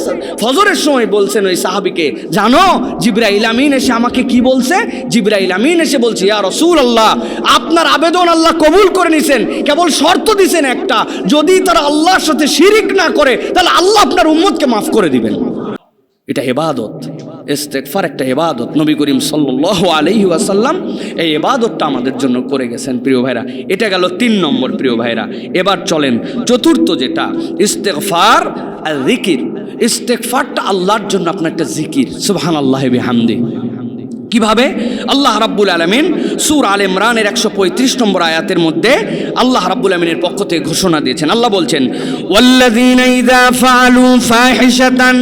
ফজরের সময় বলছেন ওই সাহাবীকে, জানো জিবরাইল আমিন এসে আমাকে কি বলছে? জিবরাইল আমিন এসে বলছে, ইয়া রাসূলুল্লাহ, আপনার আবেদন আল্লাহ কবুল করে নিছেন, কেবল শর্ত দিছেন একটা, যদি তারা আল্লাহর সাথে শিরিক না করে তাহলে আল্লাহ আপনার উম্মতকে মাফ করে দিবেন। এটা ইবাদত, ইস্তেগফার একটা ইবাদত। নবী করিম সাল্লাল্লাহু আলাইহি ওয়াসাল্লাম এই ইবাদতটা আমাদের জন্য করে গেছেন প্রিয় ভাইরা। এটা গেল 3 নম্বর প্রিয় ভাইরা। এবার চলেন চতুর্থ যেটা, ইস্তেগফার আর জিকির। ইস্তেগফারটা আল্লাহর জন্য আপনার একটা জিকির, সুবহানাল্লাহি বিহামদি। কিভাবে? আল্লাহ রাব্বুল আলামিন সূরা আলে ইমরানের 135 নম্বর আয়াতের মধ্যে আল্লাহ রাব্বুল আলামিনের পক্ষ থেকে ঘোষণা দিয়েছেন। আল্লাহ বলছেন, ওয়াল্লাযীনা ইযা ফাআলু ফাহিশাতান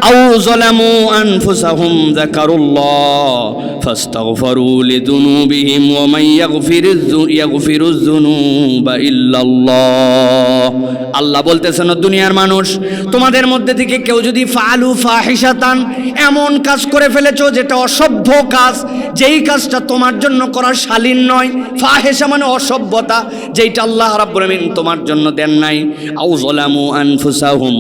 আও যালামু আনফুসাহুম যাকারুল্লাহ ফাস্তাগফিরু লিযুনুবিহিম ওয়া মান ইয়াগফিরুয যুনুবা ইল্লাল্লাহ। আল্লাহ বলতেছেন, দুনিয়ার মানুষ, তোমাদের মধ্যে থেকে কেউ যদি ফাআলু ফাহিশাতান, এমন কাজ করে ফেলেছো যেটা অসভ্য কাজ, যেই কাজটা তোমার জন্য করার শালীন নয়। ফাহেশা মানে অসভ্যতা, যেইটা আল্লাহ রাব্বুল আমিন তোমার জন্য দেন নাই। আও যালামু আনফুসাহুম,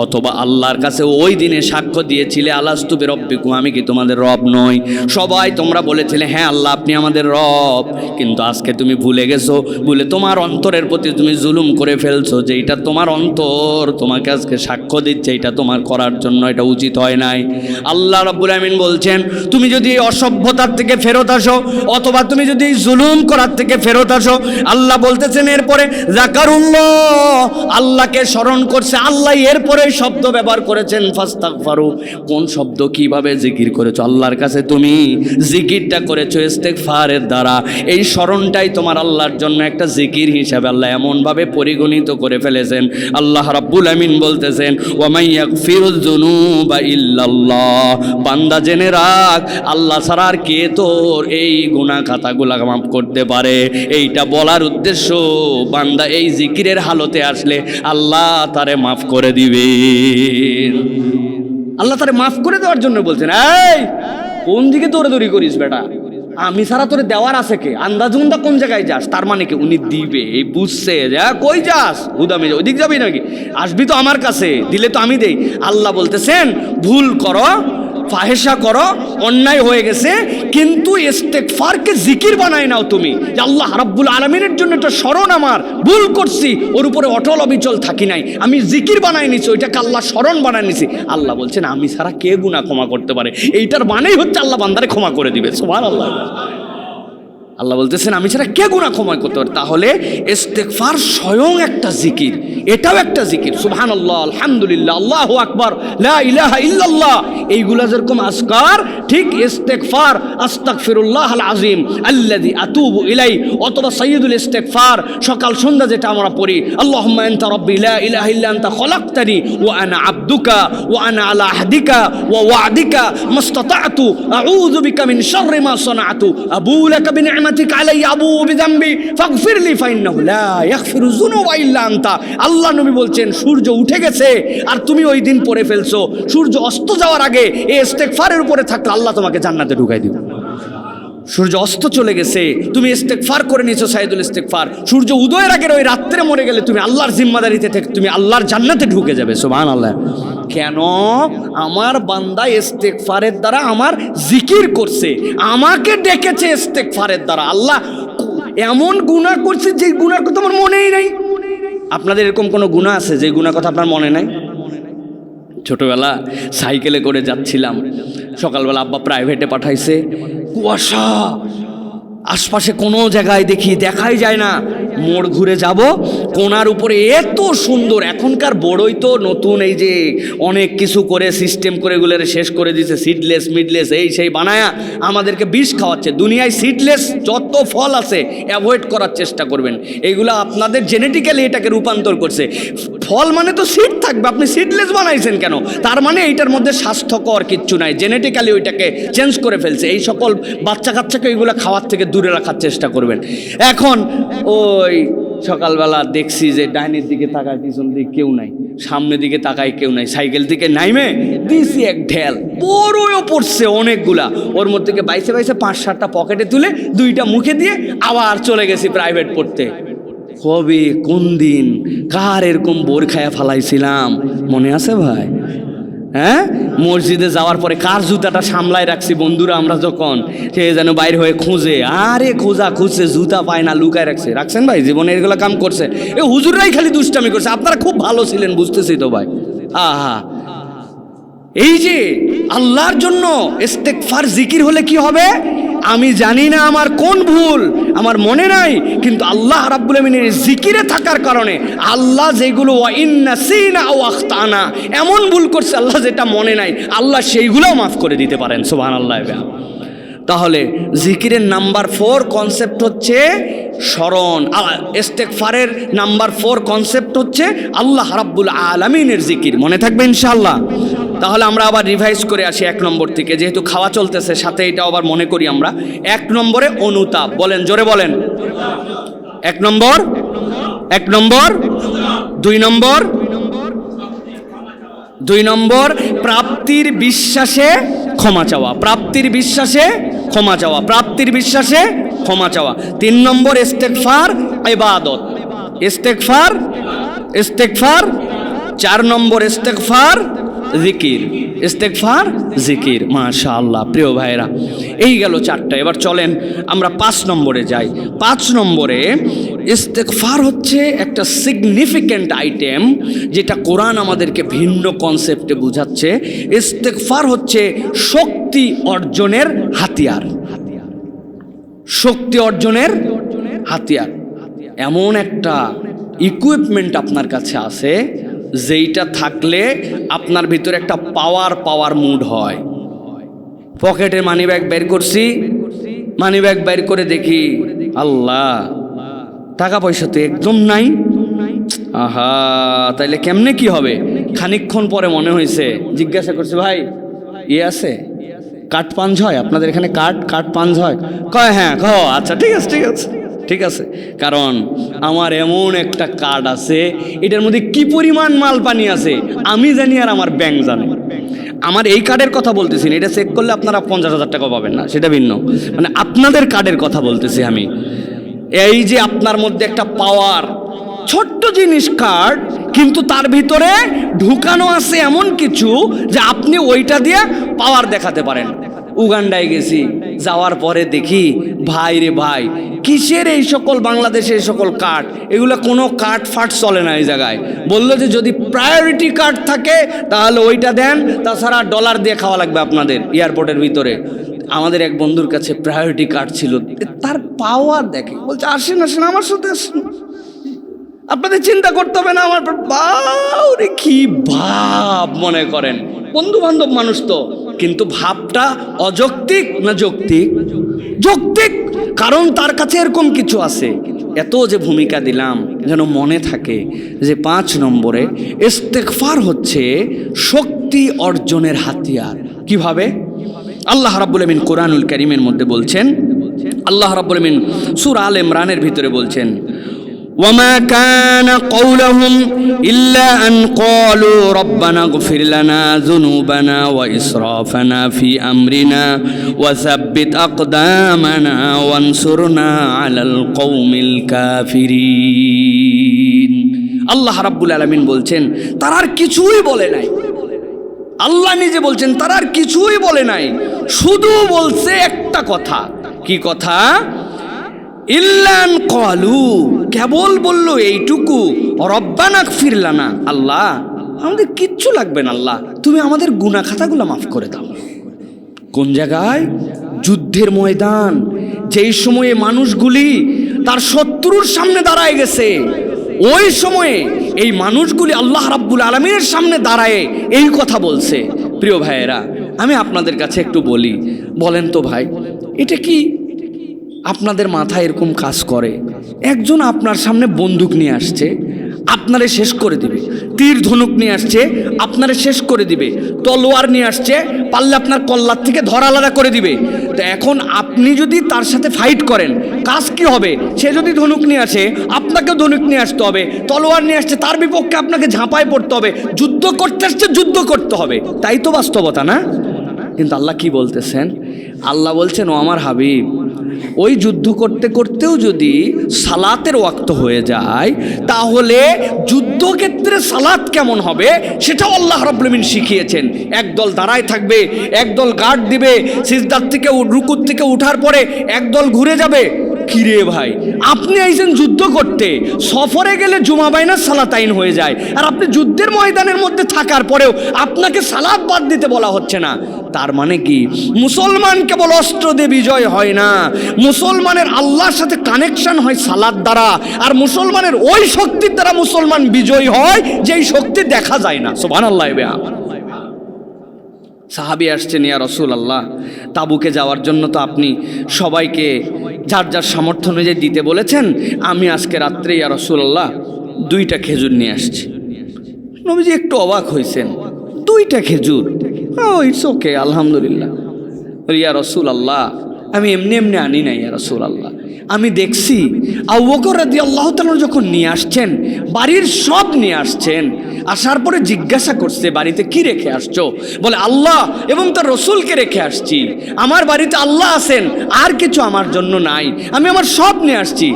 অথবা আল্লাহর কাছে ওই দিনে সাক্ষ্য দিয়েছিলে, আলাস্তু বিরাব্বিকুম, আমি কি তোমাদের রব নই? সবাই তোমরা বলেছিলে হ্যাঁ আল্লাহ আপনি আমাদের রব, কিন্তু আজকে তুমি ভুলে গেছো, ভুলে তোমার অন্তরের প্রতি তুমি জুলুম করে ফেলছো, যেইটা তোমার অন্তর তোমাকে আজকে সাক্ষ্য দিচ্ছে এটা তোমার করার জন্য এটা উচিত হয় নাই। আল্লাহ রাব্বুল আমিন বলছেন, তুমি যদি এই অসভ্যতার থেকে ফেরত আসো, অথবা তুমি যদি জুলুম করার থেকে ফেরত আসো, আল্লাহ বলতেছেন এরপরে যাকারুল্লাহ, আল্লাহকে স্মরণ করছে। আল্লাহ এরপরে শব্দ ব্যবহার করেছেন ফাস্তাগফারু। কোন শব্দ, কিভাবে জিকির করেছো? আল্লাহর কাছে তুমি জিকিরটা করেছো ইস্তেগফারের দ্বারা। এই স্মরণটাই তোমার আল্লাহর জন্য একটা জিকির হিসাবে আল্লাহ এমনভাবে পরিগণিত করে ফেলেছেন। আল্লাহ রাব্বুল আমিন বলতেছেন, ওয়া মান ইয়াগফিরুয যুনুবা ইল্লাল্লাহ, বান্দা জেনে রাখ আল্লাহ ছাড়া আর কে তোর এই গুনাহ খাতাগুলা মাফ করতে পারে। এইটা বলার উদ্দেশ্য, বান্দা এই জিকিরের হালতে আসলে আল্লাহ তারে মাফ করে দিবে। আল্লাহ তারে মাফ করে দেওয়ার জন্য বলছেন, এই কোন দিকে দৌড়াদৌড়ি করিস বেটা, আমি ছাড়া তোরে দেওয়ার আছে কে? আন্দাজুন্দা কোন জায়গায় যাস? তার মানে কি উনি দিবে, এই বুঝছে যা কই যাস, হুদামে ওইদিক যাবি নাকি? আসবি তো আমার কাছে, দিলে তো আমি দেই। আল্লাহ বলতেছেন ভুল করো, ফাহেশা করো, অন্যায় হয়ে গেছে, কিন্তু ইস্তেগফারকে জিকির বানাই নাও তুমি, যে আল্লাহ রাব্বুল আলামিনের জন্য একটা স্মরণ, আমার ভুল করছি ওর উপরে অটল অবিচল থাকি নাই, আমি জিকির বানাই নিছি, ওইটাকে আল্লাহ স্মরণ বানাই নিছি। আল্লাহ বলছেন আমি ছাড়া কে গুনাহ ক্ষমা করতে পারে? এইটার মানেই হচ্ছে আল্লাহ বান্দারে ক্ষমা করে দিবে। সুবহানাল্লাহ। আল্লাহ বলতেছেন আমি ছাড়া কে গুনাহ ক্ষমা করতে পারে? তাহলে ইস্তেগফার স্বয়ং একটা জিকির, এটাও একটা জিকির। সুবহানাল্লাহ, আলহামদুলিল্লাহ, আল্লাহু আকবার, লা ইলাহা ইল্লাল্লাহ, এইগুলা যেরকম আজকার, ঠিক ইস্তেগফার আস্তাগফিরুল্লাহাল আযীম আল্লাযী আতুবু ইলাই, অথবা সাইয়্যিদুল ইস্তেগফার সকাল সন্ধ্যা যেটা আমরা পড়ি, আল্লাহুম্মা আনতা রাব্বি লা ইলাহা ইল্লা আনতা খলাকতানি ওয়া আনা আবদুকা ওয়া আনা আলা আহদিকা ওয়া ওয়া'দিকা মাসতাতা'তু আউযু বিকা মিন শাররি মা সানা'তু আবু লাকা বিনি'মাতিকা আলাইয়া আবু বিযামবি ফাগফিরলি ফাইন্নাহু লা ইয়াগফিরুয যুনুবা ইল্লা আনতা। আল্লাহ নবী বলছেন সূর্য উঠে গেছে আর তুমি ওই দিন পড়ে ফেলছো, সূর্য অস্ত যাওয়ার আগে এই ইস্তেগফারের উপরে থাকলে আল্লাহ তোমাকে জান্নাতে ঢুকাই দিবে। সূর্য অস্ত চলে গেছে, তুমি ইস্তেগফার করে নিয়েছো সাইয়্যিদুল ইস্তেগফার, সূর্য উদয়ের আগের ওই রাত্রে মরে গেলে তুমি আল্লাহর জিম্মাদারিতে থেকে তুমি আল্লাহর জান্নাতে ঢুকে যাবে। সুবহানাল্লাহ। কেন? আমার বান্দা ইস্তেগফারের দ্বারা আমার জিকির করছে, আমাকে ডেকেছে ইস্তেগফারের দ্বারা। আল্লাহ এমন গুনাহ করছে যে গুনার কথা আমার মনেই নাই। আপনাদের এরকম কোনো গুনাহ আছে যে গুনার কথা আপনার মনে নাই? ছোটবেলা সাইকেলে করে যাচ্ছিলাম, সকালবেলা আব্বা প্রাইভেটে পাঠাইছে, কুয়াশা, আশপাশে কোনো জায়গায় দেখাই যায় না, মোড় ঘুরে যাব, কোনার উপরে এত সুন্দর, এখনকার বড়ই তো নতুন এই যে অনেক কিছু করে সিস্টেম করে এগুলো শেষ করে দিয়েছে, সিডলেস মিডলেস এই সেই বানায়া আমাদেরকে বিষ খাওয়াচ্ছে। দুনিয়ায় সিডলেস যত ফল আছে অ্যাভয়েড করার চেষ্টা করবেন, এইগুলো আপনাদের জেনেটিক্যালি এটাকে রূপান্তর করছে। ফল মানে তো সিড থাকবে, আপনি সিডলেস বানাইছেন কেন? তার মানে এইটার মধ্যে স্বাস্থ্যকর কিচ্ছু নাই, জেনেটিক্যালি ওইটাকে চেঞ্জ করে ফেলছে। এই সকল বাচ্চা কাচ্চাকে এইগুলো খাওয়ার থেকে দূরে রাখার চেষ্টা করবেন। এখন ওই সকালবেলা দেখছি যে ডাইনের দিকে তাকায় পিছন দিকে কেউ নাই, সামনের দিকে তাকায় কেউ নাই, সাইকেল থেকে নাইমে দিছি এক ঢেল, বড়ও পড়ছে অনেকগুলা, ওর মধ্যে থেকে বাইসে বাইসে 5-7টা পকেটে তুলে 2টা মুখে দিয়ে আবার চলে গেছি প্রাইভেট পড়তে। কবে কোন দিন কার এরকম বোর খায়া ফালাইছিলাম মনে আছে ভাই? হ্যাঁ, মসজিদে যাওয়ার পরে কার জুতাটা সামলায় রাখছি বন্ধুরা আমরা যখন, সে যেন বাইরে হয়ে খুঁজে, আরে খোঁজা খুঁজছে, জুতা পায় না, লুকায় রাখছেন ভাই? জীবনে এগুলো কাম করছে এ হুজুররাই খালি দুষ্টামি করছে, আপনারা খুব ভালো ছিলেন বুঝতেছি তো ভাই। আহা, এই যে আল্লাহর জন্য ইস্তেগফার জিকির হলে কি হবে আমি জানি না, আমার কোন ভুল আমার মনে নাই, কিন্তু আল্লাহ রাব্বুল আমিনের জিকিরে থাকার কারণে আল্লাহ যেগুলো ওয়াইন্নাসিনা আও আখতানা এমন ভুল করছে আল্লাহ যেটা মনে নাই, আল্লাহ সেইগুলোও মাফ করে দিতে পারেন। সুবহানাল্লাহ। তাহলে জিকিরের নাম্বার 4 কনসেপ্ট হচ্ছে স্মরণ, ইস্তেগফারের নাম্বার 4 কনসেপ্ট হচ্ছে আল্লাহ রাব্বুল আলামিনের জিকির। মনে থাকবে ইনশাআল্লাহ। তাহলে আমরা আবার রিভাইজ করে আসি 1 নম্বর থেকে, যেহেতু খাওয়া চলতেছে সাথে এটাও আবার মনে করি আমরা। 1 নম্বরে অনুতাপ, বলেন জোরে বলেন। 1 নম্বর 2 নম্বর প্রাপ্তির বিশ্বাসে ক্ষমা চাওয়া, প্রাপ্তির বিশ্বাসে ক্ষমা চাওয়া, প্রাপ্তির বিশ্বাসে ক্ষমা চাওয়া। 3 নম্বর ইস্তেগফার ইবাদত, ইস্তেগফার 4 নম্বর ইস্তেগফার জিকির, ইস্তেগফার জিকির। মাশাআল্লাহ প্রিয় ভাইরা, এই গেল 4টা। এবার চলেন আমরা 5 নম্বরে যাই। 5 নম্বরে ইস্তেগফার হচ্ছে একটা সিগনিফিক্যান্ট আইটেম, যেটা কোরআন আমাদেরকে ভিন্ন কনসেপ্টে বুঝাচ্ছে। ইস্তেগফার হচ্ছে শক্তি অর্জনের হাতিয়ার, শক্তি অর্জনের হাতিয়ার। এমন একটা ইকুইপমেন্ট আপনার কাছে আছে যেইটা থাকলে আপনার ভিতরে একটা পাওয়ার মুড হয়। পকেটে মানিব্যাগ বের করছি, মানিব্যাগ বের করে দেখি আল্লাহ টাকা পয়সা তো একদম নাই। আহা, তাইলে কেমনে কি হবে? খানিকক্ষণ পরে মনে হয়েছে, জিজ্ঞাসা করছে ভাই ইয়ে আছে, কাঠ পাঞ্জ হয় আপনাদের এখানে? কাঠ পাঞ্জ হয়? কয় হ্যাঁ। আচ্ছা ঠিক আছে, কারণ আমার এমন একটা কার্ড আছে, এটার মধ্যে কি পরিমাণ মাল পানি আছে আমি জানি আর আমার ব্যাংক জানে। আমার এই কার্ডের কথা বলতেছি না, এটা চেক করলে আপনারা 50,000 টাকা পাবেন না, সেটা ভিন্ন। মানে আপনাদের কার্ডের কথা বলতেছি আমি। এই যে আপনার মধ্যে একটা পাওয়ার, ছোট্ট জিনিস কার্ড, কিন্তু তার ভিতরে ঢুকানো আছে এমন কিছু যে আপনি ওইটা দিয়ে পাওয়ার দেখাতে পারেন। উগান্ডায় গেছি, যাওয়ার পরে দেখি ভাই রে ভাই, কিসের এই সকল বাংলাদেশে এই সকল কার্ড, এগুলো কোনো কার্ড ফাট চলে না এই জায়গায়। বললো যে যদি প্রায়োরিটি কার্ড থাকে তাহলে ওইটা দেন, তাছাড়া ডলার দিয়ে খাওয়া লাগবে আপনাদের এয়ারপোর্টের ভিতরে। আমাদের এক বন্ধুর কাছে প্রায়োরিটি কার্ড ছিল, তার পাওয়ার দেখে বলছে আসেন আমার সাথে আসেন, আপনাদের চিন্তা করতে হবে না। আমার বাউরে কি ভাব মনে করেন, বন্ধু বান্ধব মানুষ তো, কিন্তু ভাবটা অযৌক্তিক না যৌক্তিক? যৌক্তিক, কারণ তার কাছে এরকম কিছু আছে। এত যে ভূমিকা দিলাম যেন মনে থাকে যে 5 নম্বরে ইস্তেগফার হচ্ছে শক্তি অর্জনের হাতিয়ার। কিভাবে? আল্লাহ রাব্বুল আমিন কোরআনুল কারীমের মধ্যে বলছেন, আল্লাহ রাব্বুল আমিন সূরা আল ইমরানের ভিতরে বলছেন, وما كان قولهم إلا أن قالوا ربنا اغفر لنا ذنوبنا وإسرافنا في أمرنا وثبت أقدامنا وانصرنا على القوم الكافرين। আল্লাহ রাব্বুল আলামিন বলছেন তারা আর কিছুই বলে নাই। আল্লাহ নিজে বলছেন তারা আর কিছুই বলে নাই, শুধু বলছে একটা কথা। কি কথা? ইল্লান ক্বালু, কেবল বললো এইটুকু, রব্বানা গফির লানা, আল্লাহ আমাদের কিচ্ছু লাগবে না, আল্লাহ তুমি আমাদের গুনাহ খাতাগুলো মাফ করে দাও। কোন জায়গায়? যুদ্ধের ময়দান, যেই সময়ে মানুষগুলি তার শত্রুর সামনে দাঁড়ায় গেছে, ওই সময়ে এই মানুষগুলি আল্লাহ রাব্বুল আলামিনের সামনে দাঁড়ায় এই কথা বলছে। প্রিয় ভাইয়েরা, আমি আপনাদের কাছে একটু বলি, বলেন তো ভাই, এটা কি আপনাদের মাথায় এরকম কাজ করে? একজন আপনার সামনে বন্দুক নিয়ে আসছে, আপনারে শেষ করে দিবে, তীর ধনুক নিয়ে আসছে, আপনারা শেষ করে দিবে। তলোয়ার নিয়ে আসছে, পারলে আপনার কল্লার থেকে ধর আলাদা করে দিবে। তো এখন আপনি যদি তার সাথে ফাইট করেন, কাজ কি হবে? সে যদি ধনুক নিয়ে আসে, আপনাকেও ধনুক নিয়ে আসতে হবে। তলোয়ার নিয়ে আসছে, তার বিপক্ষে আপনাকে ঝাঁপায় পড়তে হবে। যুদ্ধ করতে আসছে, যুদ্ধ করতে হবে। তাই তো বাস্তবতা, না? কিন্তু আল্লাহ কি বলতেছেন? আল্লাহ বলছেন, ও আমার হাবিব, ওই যুদ্ধ করতে করতেও যদি সালাতের ওয়াক্ত হয়ে যায়, তাহলে যুদ্ধক্ষেত্রে সালাত কেমন হবে সেটাও আল্লাহ রাব্বুল আলামিন শিখিয়েছেন। একদল দাঁড়ায় থাকবে, একদল গার্ড দিবে, সিজদার থেকে রুকুর থেকে উঠার পরে একদল ঘুরে যাবে। কিরে ভাই, আপনি আইছেন যুদ্ধ করতে, সফরে গেলে জুমা বাইনা সালাতাইন হয়ে যায়, আর আপনি যুদ্ধের ময়দানের মধ্যে থাকার পরেও আপনাকে সালাত বাদ দিতে বলা হচ্ছে না। তার মানে কি? মুসলমান কেবল অস্ত্র দিয়ে বিজয় হয় না, মুসলমানের আল্লাহর সাথে কানেকশন হয় সালাত দ্বারা। আর মুসলমানের ওই শক্তির দ্বারা মুসলমান বিজয়ী হয় যেই শক্তি দেখা যায় না। সুবহানাল্লাহ। সাহাবী আসছেন, ইয়া রাসূলুল্লাহ, তাবুকে যাওয়ার জন্য তো আপনি সবাইকে যার যার সামর্থ্য অনুযায়ী দিতে বলেছেন। আমি আজকে রাত্রে, ইয়া রাসূলুল্লাহ, 2টা খেজুর নিয়ে আসছি। নবীজি একটু অবাক হয়েছেন, 2টা খেজুর? ইটস ওকে, আলহামদুলিল্লাহ। ইয়া রাসূলুল্লাহ, আমি এমনি এমনি আনি না ইয়া রাসূলুল্লাহ, আমি দেখছি আবু বকর রাদিয়াল্লাহু তাআলা যখন নিয়ে আসছেন, বাড়ির সব নিয়ে আসছেন। আসার পরে জিজ্ঞাসা করছে, বাড়িতে কি রেখে আসছো? বলে, আল্লাহ এবং তার রসুলকে রেখে আসছি। আমার বাড়িতে আল্লাহ আছেন, আর কিছু আমার জন্য নাই, আমি আমার সব নিয়ে আসছি।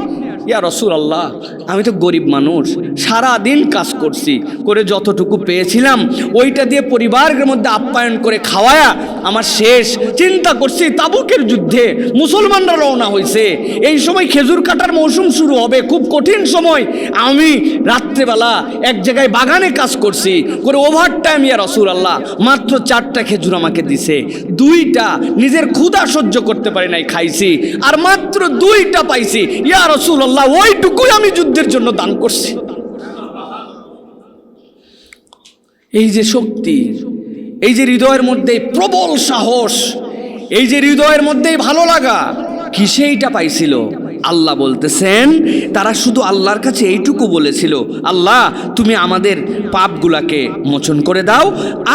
ইয়া রাসূলুল্লাহ, আমি তো গরিব মানুষ, সারা দিন কাজ করছি, করে যতটুকু পেয়েছিলাম ওইটা দিয়ে পরিবারের মধ্যে আপ্যায়ন করে খাওয়ায়া আমার শেষ। চিন্তা করছি তাবুকের যুদ্ধে মুসলমানরা রওনা হয়েছে, এই সময় খেজুর কাটার মৌসুম শুরু হবে, খুব কঠিন সময়। আমি রাত্রেবেলা এক জায়গায় বাগানে কাজ করছি, করে ওভারটাইম, ইয়া রাসূলুল্লাহ, মাত্র 4টা খেজুর আমাকে দিছে। 2টা নিজের ক্ষুধা সহ্য করতে পারি নাই, খাইছি, আর মাত্র 2টা পাইছি। ইয়া রাসূলুল্লাহ, ওইটুকুই আমি যুদ্ধের জন্য দান করছি। এই যে শক্তি, এই যে হৃদয়ের মধ্যে প্রবল সাহস, এই যে হৃদয়ের মধ্যে ভালো লাগা, কিসে এইটা পাইছিল? আল্লাহ বলতেছেন, তারা শুধু আল্লাহর কাছে এইটুকু বলেছিল, আল্লাহ তুমি আমাদের পাপগুলাকে মোচন করে দাও,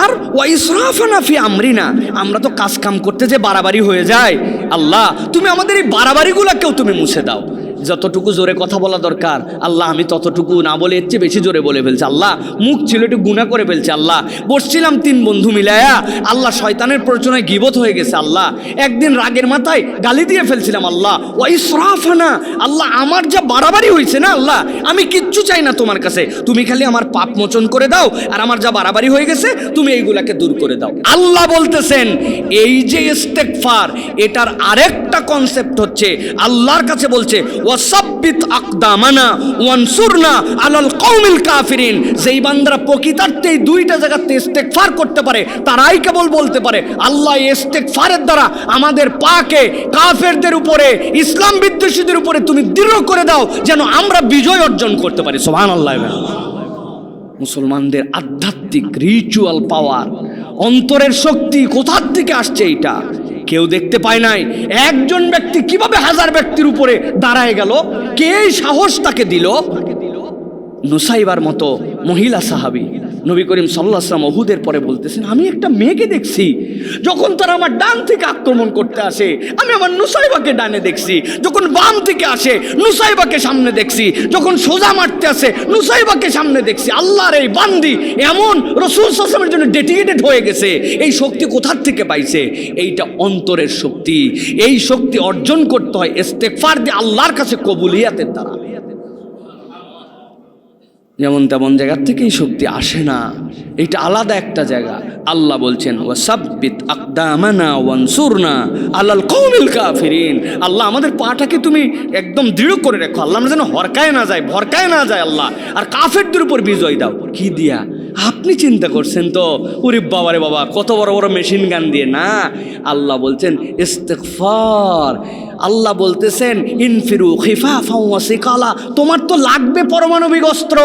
আর ওয়াইসরাফানা ফি আমরিনা, আমরা তো কাজ কাম করতে যে বাড়াবাড়ি হয়ে যায়, আল্লাহ তুমি আমাদের এই বাড়াবাড়িগুলাকেও তুমি মুছে দাও। যতটুকু জোরে কথা বলা দরকার, আল্লাহ আমি ততটুকু না বলে এর চেয়ে বেশি জোরে বলে ফেলছে। আল্লাহ মুখ ছিল একটু গুনাহ করে ফেলছে। আল্লাহ বসছিলাম 3 বন্ধু মিলায়া, আল্লাহ শয়তানের প্ররোচনায় গীবত হয়ে গেছে। আল্লাহ একদিন রাগের মাথায় গালি দিয়ে ফেলছিলাম। আল্লাহ ওয়া ইসরাফানা, আল্লাহ আমার যা বাড়াবাড়ি হয়েছে না, আল্লাহ আমি কিচ্ছু চাই না তোমার কাছে, তুমি খালি আমার পাপ মোচন করে দাও, আর আমার যা বাড়াবাড়ি হয়ে গেছে তুমি এইগুলাকে দূর করে দাও। আল্লাহ বলতেছেন, এই যে ইস্তেগফার, এটার আরেকটা কনসেপ্ট হচ্ছে, আল্লাহর কাছে বলছে ওয়াসাব্বিত আকদামানা ওয়ানসুরনা আলাল কওমিল কাফিরিন। যেই বান্দারা প্রকৃতার্থে এই 2টা জায়গাতে ইস্তেগফার করতে পারে, তারাই কেবল বলতে পারে, আল্লাহ ইস্তেগফারের দ্বারা আমাদের পাকে কাফেরদের উপরে, ইসলাম বিদ্বেষীদের উপরে তুমি দৃঢ় করে দাও, যেন আমরা বিজয় অর্জন করতে পারি। সুবহানাল্লাহ। মুসলমানদের আধ্যাত্মিক রিচুয়াল পাওয়ার, অন্তরের শক্তি কোথার থেকে আসছে এইটা কেউ দেখতে পায় নাই। একজন ব্যক্তি কিভাবে 1000 ব্যক্তির উপরে দাঁড়ায় গেল, কে সাহস তাকে দিল? নুসাইবার মতো মহিলা সাহাবী নবী করিম সাল্লাল্লাহু আলাইহি ওয়াসাল্লাম উহুদের পরে বলতেছেন, আমি একটা মেয়েকে দেখছি, যখন তারা আমার ডান থেকে আক্রমণ করতে আসে, আমি আমার নুসাইবাকে ডানে দেখছি, যখন বাম থেকে আসে নুসাইবাকে সামনে দেখছি, যখন সোজা মারতে আসে নুসাইবাকে সামনে দেখছি। আল্লাহর এই বান্দি এমন রাসূল সাল্লাল্লাহু আলাইহি ওয়াসাল্লামের জন্য ডেডিকেটেড হয়ে গেছে। এই শক্তি কোথার থেকে পাইছে? এইটা অন্তরের শক্তি। এই শক্তি অর্জন করতে হয় ইস্তেগফার দিয়ে, আল্লাহর কাছে কবুলিয়াতের দ্বারা। যেমন তেমন জায়গার থেকে এই শক্তি আসে না, এটা আলাদা একটা জায়গা। আল্লাহ বলছেন ওয়াসাব্বিত আকদামানা ওয়ানসুরনা আলাল কওমিল কাফিরিন। আল্লাহ আমাদের পাটাকে তুমি একদম দৃঢ় করে রাখো, আল্লাহ আমরা যেন হরকায় না যায়, ভরকায় না যায় আল্লাহ, আর কাফেরদের উপর বিজয় দাও। কি দিয়া? আপনি চিন্তা করছেন তো, ওরে বাবা রে বাবা, কত বড় বড় মেশিন গান দিয়ে না। আল্লাহ বলছেন ইস্তেগফার। আল্লাহ বলতেছেন ইনফিরু খিফাফাও ওয়া সিকালা, তোমার তো লাগবে পারমাণবিক অস্ত্র,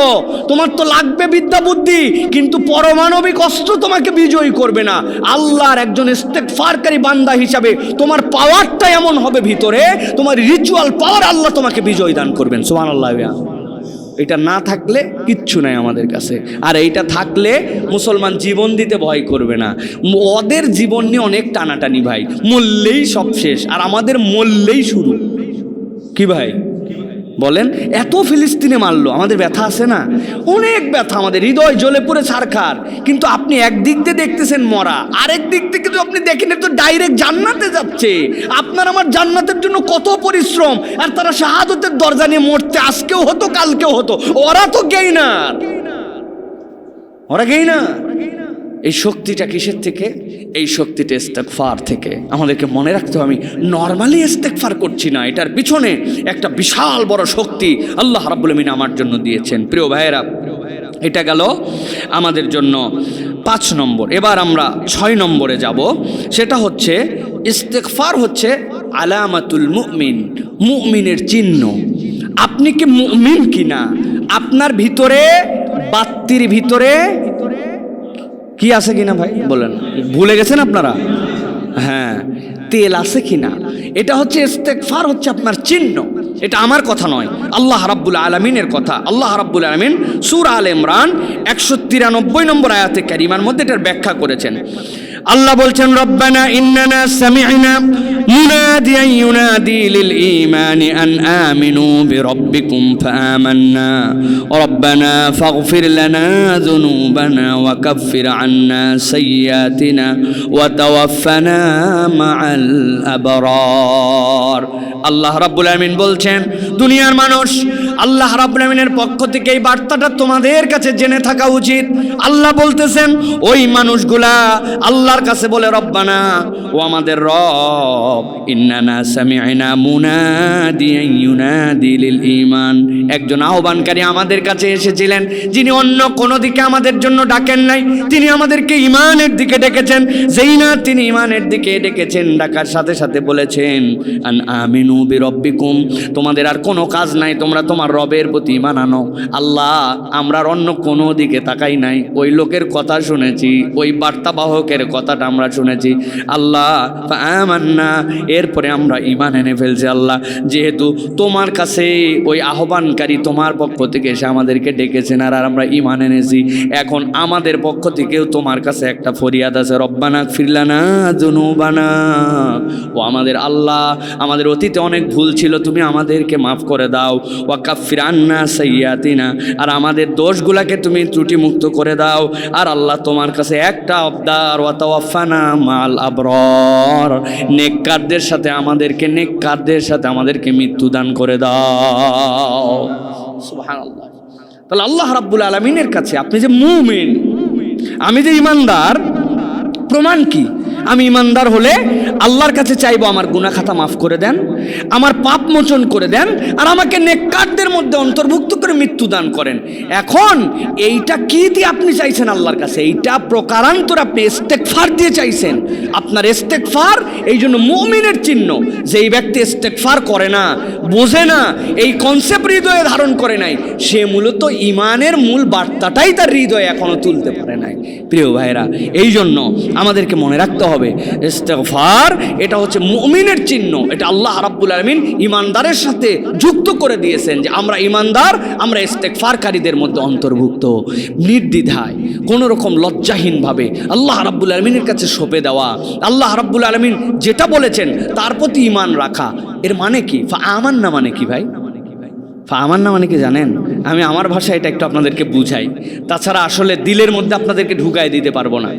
তোমার তো লাগবে বিদ্যা বুদ্ধি, কিন্তু পারমাণবিক অস্ত্র তোমাকে বিজয়ী করবে না। আল্লাহর একজন ইস্তেগফারকারী বান্দা হিসাবে তোমার পাওয়ারটা এমন হবে ভিতরে, তোমার রিচুয়াল পাওয়ার, আল্লাহ তোমাকে বিজয় দান করবেন। সুবহানাল্লাহ। এটা না থাকলে কিচ্ছু নাই আমাদের কাছে। আর এইটা থাকলে মুসলমান জীবন দিতে ভয় করবে না। ওদের জীবন নিয়ে অনেক টানাটানি ভাই, মরলেই সব শেষ, আর আমাদের মরলেই শুরু। কি ভাই বলেন? এত ফিলিস্তিনে মারলো, আমাদের ব্যথা আছে না? অনেক ব্যথা, আমাদের হৃদয় জ্বলে পুরে ছারখার। কিন্তু আপনি একদিক দিয়ে দেখতেছেন মরা, আরেক দিক থেকে তো আপনি দেখেন তো ডাইরেক্ট জান্নাতে যাচ্ছে। আপনার আমার জান্নাতের জন্য কত পরিশ্রম, আর তারা শাহাদতের দরজা নিয়ে মরতে আজকেও হতো কালকেও হতো। ওরা তো গেইনার, ওরা গেইনার। এই শক্তিটা কিসের থেকে? এই শক্তিটা ইস্তেগফার থেকে। আমাদেরকে মনে রাখতে হবে, আমি নর্মালি ইস্তেগফার করছি না, এটার পিছনে একটা বিশাল বড় শক্তি আল্লাহ রাব্বুল আমিন আমার জন্য দিয়েছেন। প্রিয় ভাইয়েরা, এটা গেল আমাদের জন্য 5 নম্বর। এবার আমরা 6 নম্বরে যাব। সেটা হচ্ছে ইস্তেগফার হচ্ছে আলামাতুল মুমিন, মুমিনের চিহ্ন। আপনি কি মুমিন কিনা? আপনার ভিতরে, বাত্তির ভিতরে কি আছে কিনা ভাই বলেন? ভুলে গেছেন আপনারা? হ্যাঁ, তেল আছে কিনা? এটা হচ্ছে ইস্তেগফার, হচ্ছে আপনার চিহ্ন। এটা আমার কথা নয়, আল্লাহ রাব্বুল আলামিনের কথা। আল্লাহ রাব্বুল আলামিন সূরা আলে ইমরান 193 নম্বর আয়াতে কারিমার মধ্যে এটার ব্যাখ্যা করেছেন। আল্লাহ বলছেন, রব্বানা ইন্নানা সামি'না মুনাদিয়ান ইউনাদি লিল ঈমানি আন আমিনু বিরাব্বিকুম ফাআমান্না রব্বানা ফাগফির লানা যুনুবানা ওয়া কাফফির আন্না সাইয়্যাতিনা ওয়া তাওয়াফফানা মা'আল আবরার। আল্লাহ রাব্বুল আলামিন বলছেন, দুনিয়ার মানুষ, আল্লাহ রাব্বুল আলামিনের পক্ষ থেকে এই বার্তাটা তোমাদের কাছে জেনে থাকা উচিত। আল্লাহ বলতেছেন, ওই মানুষগুলা আল্লাহর কাছে বলে, রব্বানা, ও আমাদের রব, ইন্নানা সামি'না মুনাদিয়ান ইউনাদি লিল ঈমান, একজন আহ্বানকারী আমাদের কাছে এসেছিলেন, যিনি অন্য কোনো দিকে আমাদের জন্য ডাকেন নাই, তিনি আমাদেরকে ঈমানের দিকে ডেকেছেন। যেই না তিনি ঈমানের দিকে ডেকেছেন, ডাকার সাথে সাথে বলেছেন, আন আমিনু বিরাব্বিকুম, তোমাদের আর কোনো কাজ নাই, তোমরা তোমার রবের প্রতি ঈমান আনো। আল্লাহ, আমরা অন্য কোনো দিকে তাকাই নাই, ওই লোকের কথা শুনেছি, ওই বার্তাবাহকের কথাটা আমরা শুনেছি। আল্লাহ আমান্না, এরপরে আমরা ঈমান এনে ফেলছি। আল্লাহ, যেহেতু তোমার কাছে ওই আহ্বানকারী তোমার পক্ষ থেকে এসে আমাদেরকে ডেকেছেন, আর আমরা ঈমান এনেছি, এখন আমাদের পক্ষ থেকেও তোমার কাছে একটা ফরিয়াদ আছে, রব্বানা ইগফির লানা যুনুবানা, ও আমাদের আল্লাহ, আমাদের অতীতে অনেক ভুল ছিল, তুমি আমাদেরকে মাফ করে দাও। ওয়া কাফফির আন্না সাইয়্যাতিনা, আর আমাদের দোষগুলাকে তুমি ত্রুটিমুক্ত করে দাও। আর আল্লাহ, তোমার কাছে একটা আবদার, ওয়া তাওয়াফফানা মা'আল আবরার, নেককারদের সাথে আমাদেরকে, নেককারদের সাথে আমাদেরকে মৃত্যু দান করে দাও। সুবহানাল্লাহ। তাহলে আল্লাহ রাব্বুল আলামিনের কাছে আপনি যে মুমিন, আমি যে ঈমানদার, প্রমাণ কি? আমি ঈমানদার হলে আল্লাহর কাছে চাইবো, আমার গুনাহ খাতা মাফ করে দেন, আমার পাপ মোচন করে দেন, আর আমাকে নেককারদের মধ্যে অন্তর্ভুক্ত করে মৃত্যু দান করেন। এখন এইটা কি দিয়ে আপনি চাইছেন আল্লাহর কাছে? এইটা প্রকারান্তর আপনি ইস্তেগফার দিয়ে চাইছেন। আপনার ইস্তেগফার এই জন্য মুমিনের চিহ্ন। যেই ব্যক্তি ইস্তেগফার করে না, বোঝে না, এই কনসেপ্ট হৃদয়ে ধারণ করে নাই, সে মূলত ঈমানের মূল বার্তাটাই তার হৃদয়ে এখনো তুলতে পারে নাই। প্রিয় ভাইরা, এই জন্য আমাদেরকে মনে রাখতে হবে, ইস্তেগফার এটা হচ্ছে মুমিনের চিহ্ন। এটা আল্লাহ রাব্বুল আলামিন ঈমানদারের সাথে যুক্ত করে দিয়েছেন, যে আমরা ঈমানদার, আমরা ইস্তেগফারকারীদের মধ্যে অন্তর্ভুক্ত। নির্দ্বিধায়, কোনো রকম লজ্জাহীনভাবে আল্লাহ রাব্বুল আলামিনের কাছে সঁপে দেওয়া, আল্লাহ রাব্বুল আলামিন যেটা বলেছেন তার প্রতি ঈমান রাখা। এর মানে কি? আমান্না মানে কি ভাই? আমান্না মানে কি জানেন? আমি আমার ভাষায় এটা একটু আপনাদেরকে বুঝাই, তাছাড়া আসলে দিলের মধ্যে আপনাদেরকে ঢুকাই দিতে পারবো না।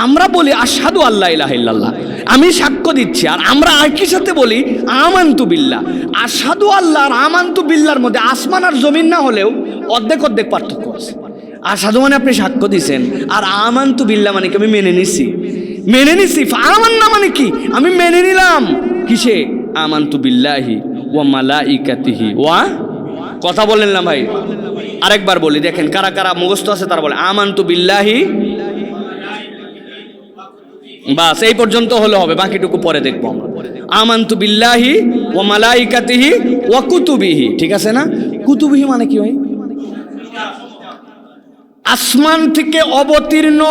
আমরা বলি আশহাদু আল্লা ইলাহা ইল্লাল্লাহ, আমি সাক্ষ্য দিচ্ছি, আর আমরা একই সাথে বলি আমানতু বিল্লাহ। আশহাদু আল্লাহ আর আমানতু বিল্লাহর মধ্যে আসমান আর জমিন না হলেও অর্ধেক অর্ধেক পার্থক্য আছে। আশহাদু মানে আপনি সাক্ষ্য দিচ্ছেন, আর আমানতু বিল্লাহ মানে কি আমি মেনে নিছি, মেনে নিছি। আমান্না মানে কি? আমি মেনে নিলাম। কিসে? আমানতু বিল্লাহি ওয়া মালাইকাতিহি ওয়া, কথা বলেন না ভাই, আরেকবার বলি, দেখেন কারা কারা মুখস্থ আছে তারা বলে আমানতু বিল্লাহি, বাস এই পর্যন্ত হলে হবে, বাকিটুকু পরে দেখবো আমরা। আমানতু বিল্লাহি ওয়া মালাইকাতিহি ওয়া কুতুবিহি, ঠিক আছে না? কুতুবিহি মানে কি ভাই? আসমান থেকে অবতীর্ণ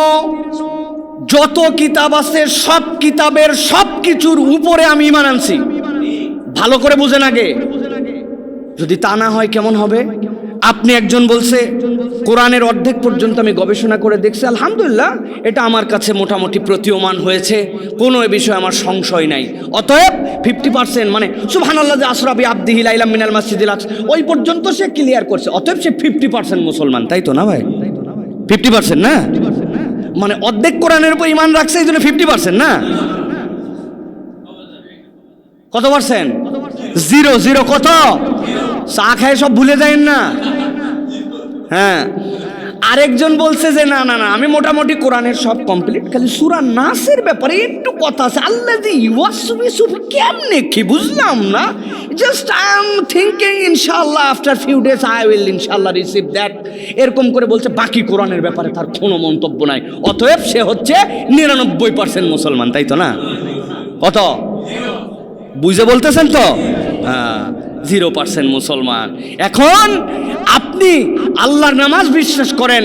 যত কিতাব আছে, সব কিতাবের সব কিছুর উপরে আমি ঈমান আনছি। ভালো করে বুঝেন আগে, যদি তা না হয় কেমন হবে? আপনি একজন বলছে কোরআনের অর্ধেক পর্যন্ত আমি গবেষণা করে দেখছি, আলহামদুলিল্লাহ এটা আমার কাছে মোটামুটি প্রতীয়মান হয়েছে, কোনো এ বিষয়ে আমার সংশয় নাই। অতএব 50% মানে সুবহানাল্লাহ যে আসরাবি আব্দিহি লাইলাম মিনাল মাসজিদিল আকসা ওই পর্যন্ত সে ক্লিয়ার করছে, অতএব সে 50% মুসলমান, তাই তো না ভাই? 50% না, মানে অর্ধেক কোরআনের উপর ঈমান রাখছে এই জন্য 50% না। কত পার্সেন্ট? 0 কত? চা খায় সব ভুলে যায় না। হ্যাঁ, আরেকজন বলছে যে না না না আমি মোটামুটি কোরআনের সব কমপ্লিট, খালি সূরা নাসের ব্যাপারে একটু কথা আছে, আল্লাযী ইউওয়াসবিসু কেমনে কি বুঝলাম না, জাস্ট আই এম থিংকিং ইনশাআল্লাহ after few days I will ইনশাআল্লাহ রিসিভ দ্যাট, এরকম করে বলছে। বাকি কোরআনের ব্যাপারে তার কোনো মন্তব্য নাই, অতএব সে হচ্ছে 99% মুসলমান, তাই তো না? কত বুঝে বলতেছেন তো? হ্যাঁ, 0% মুসলমান। এখন আপনি আল্লাহর নামাজ বিশ্বাস করেন,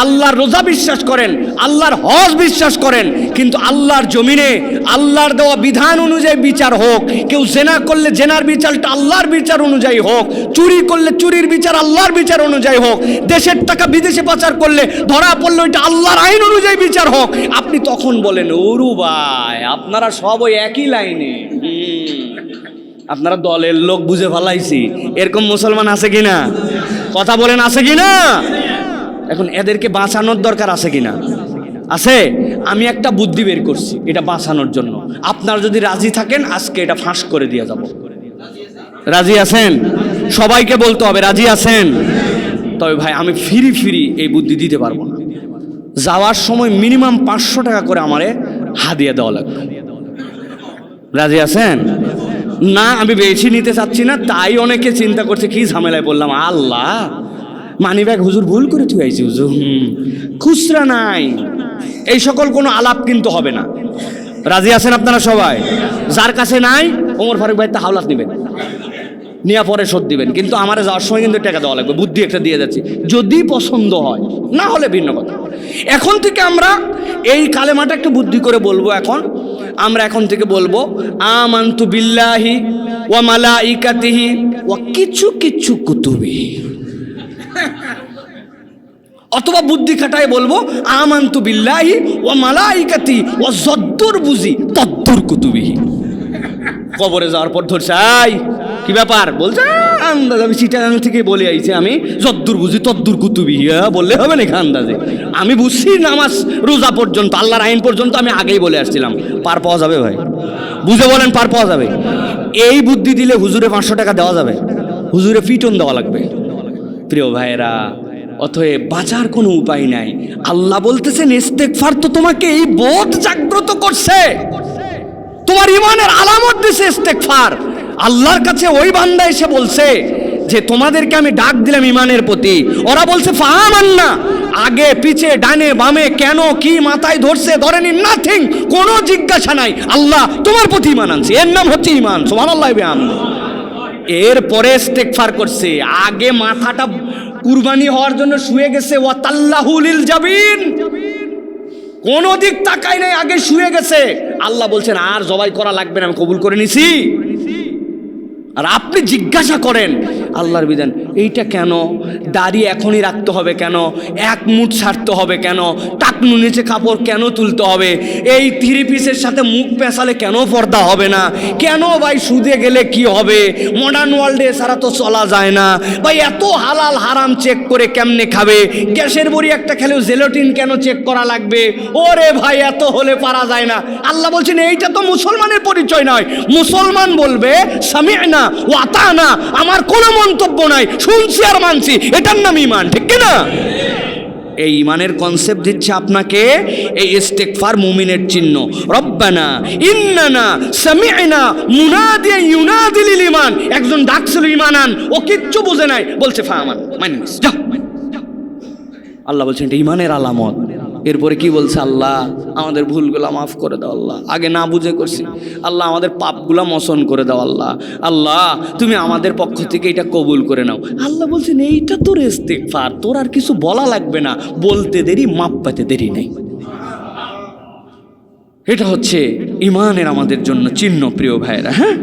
আল্লাহর রোজা বিশ্বাস করেন, আল্লাহর হজ বিশ্বাস করেন, কিন্তু আল্লাহর জমিনে আল্লাহর দেওয়া বিধান অনুযায়ী বিচার হোক, কেউ জেনা করলে জেনার বিচারটা আল্লাহর বিচার অনুযায়ী হোক, চুরি করলে চুরির বিচার আল্লাহর বিচার অনুযায়ী হোক, দেশের টাকা বিদেশে পাচার করলে ধরা পড়লে ওইটা আল্লাহর আইন অনুযায়ী বিচার হোক, আপনি তখন বলেন ওরু ভাই আপনারা সব ওই একই লাইনে, আপনারা দলের লোক বুঝে ফেলাইছি। এরকম মুসলমান আছে কিনা? কথা বলেন আছে কিনা? এখন এদেরকে বাঁচানোর দরকার আছে কিনা? আছে। আমি একটা বুদ্ধি বের করছি এটা বাঁচানোর জন্য, আপনারা যদি রাজি থাকেন আজকে এটা ফাঁস করে দিয়ে যাব। রাজি আছেন? সবাইকে বলতে হবে রাজি আছেন? তবে ভাই আমি ফ্রি এই বুদ্ধি দিতে পারবো না, যাওয়ার সময় মিনিমাম 500 টাকা করে আমারে হাদিয়া দেওয়া লাগবে। রাজি আছেন? না আমি বেশি নিতে চাচ্ছি না, তাই অনেকে চিন্তা করছে কি ঝামেলায় বললাম, আল্লাহ মানি ব্যাগ হুজুর ভুল করে তুই আইছি হুজুর, খুচরা নাই, এই সকল কোনো আলাপ কিন্তু হবে না। রাজি আছেন আপনারা সবাই? যার কাছে নাই ওমর ফারুক ভাই তা হাওলাত নেবেন, নিয়ে পরে শোধ দিবেন, কিন্তু আমার যাওয়ার সময় কিন্তু টাকা দেওয়া লাগবে, বুদ্ধি একটা দিয়ে যাচ্ছি, যদি পছন্দ হয়, না হলে ভিন্ন কথা। এখন থেকে আমরা এই কালেমাটা একটু বুদ্ধি করে বলবো। আমরা এখন থেকে বলবো আমানতু বিল্লাহি ওয়া মালাইকাতিহি ওয়া কিছু কুতুবিহি, অথবা বুদ্ধি খাটায় বলবো আমানতু বিল্লাহি ওয়া মালাইকাতি ওয়া যদ্দুর বুঝি তদ্দুর কুতুবিহি। কবরে যাওয়ার পর ধরছে আই কি ব্যাপার, বলছে আন্দাজ আমি চিটাগাং থেকে বলে আইছি, আমি যদ্দুর বুঝি তদ্দুর কুতুবি, বললে হবে না আন্দাজে, আমি বুঝছি নামাজ রোজা পর্যন্ত আল্লাহর আইন পর্যন্ত আমি আগেই বলে আসছিলাম। পার পাওয়া যাবে ভাই? বুঝে বলেন পার পাওয়া যাবে? এই বুদ্ধি দিলে হুজুরে 500 টাকা দেওয়া যাবে, হুজুরে পিটন দেওয়া লাগবে। প্রিয় ভাইয়েরা, অতএব বাঁচার কোনো উপায় নাই। আল্লাহ বলতেছেন ইস্তেগফার তো তোমাকে এই বোধ জাগ্রত করছে, তোমার ইমানের আলামত দিছে ইস্তেগফার। আল্লাহর কাছে ওই বান্দা এসে বলছে যে তোমাদেরকে আমি ডাক দিলাম ইমানের প্রতি, ওরা বলছে ফাহামান্না, আগে পিছে ডানে বামে কেন কি মাথায় ধরছে ধরেনি, নাথিং, কোনো জিজ্ঞাসা নাই, আল্লাহ তোমার প্রতি ইমান আনছি, এর নাম হচ্ছে ইমান। সুবহানাল্লাহ বিহামদিহি। এরপরে ইস্তেগফার করছে, আগে মাথাটা কুরবানি হওয়ার জন্য শুয়ে গেছে, ওয়া তাল্লাহু লিল জাবিন, কোন দিক তাকাই নাই, আগে শুয়ে গেছে। আল্লাহ বলছেন আর জবাই করা লাগবে না, আমি কবুল করে নিছি। আর আপনি জিজ্ঞাসা করেন আল্লাহর বিধান এইটা কেন, দাড়ি এখনই রাখতে হবে কেন, এক মুঠ ছাড়তে হবে কেন, টাকনু নিচে কাপড় কেন তুলতে হবে, এই 3 পিসের সাথে মুখ পেঁচালে কেন পর্দা হবে না, কেন ভাই সুদে গেলে কি হবে, মডার্ন ওয়ার্ল্ডে এছাড়া তো চলা যায় না ভাই, এত হালাল হারাম চেক করে কেমনে খাবে, গ্যাসের বড়ি একটা খেলেও জেলাটিন কেন চেক করা লাগবে, ওরে ভাই এত হলে পারা যায় না। আল্লাহ বলছেন এইটা তো মুসলমানের পরিচয় নয়, মুসলমান বলবে সামি'না ওয়া আতানা, আমার কোনো মন্তব্য নাই, শুনছি আর মানছি, এটার নাম ঈমান, ঠিক কি না? এই ঈমানের কনসেপ্ট দিচ্ছে আপনাকে এই ইস্তেগফার মুমিনের চিহ্ন। রব্বানা ইন্নানা সামি'না মুনাদিয়া ইউনাদি লিল ঈমান, একজন ডাকছিল ঈমান আন, ও কিচ্ছু বুঝে নাই, বলছে ফামান মানে যা। আল্লাহ বলছেন এটা ঈমানের আলামত। এরপরে কি বলছে আল্লাহ, আমাদের ভুলগুলা মাফ করে দাও আল্লাহ, আগে না বুঝে করছি আল্লাহ, আমাদের পাপগুলা মোচন করে দাও আল্লাহ, আল্লাহ তুমি আমাদের পক্ষ থেকে এটা কবুল করে নাও। আল্লাহ বলছেন এইটা তোর ইস্তেগফার, তোর আর কিছু বলা লাগবে না, বলতে দেরি মাপ পেতে দেরি নেই। এটা হচ্ছে ইমানের আমাদের জন্য চিহ্ন, প্রিয় ভাইয়েরা। হ্যাঁ,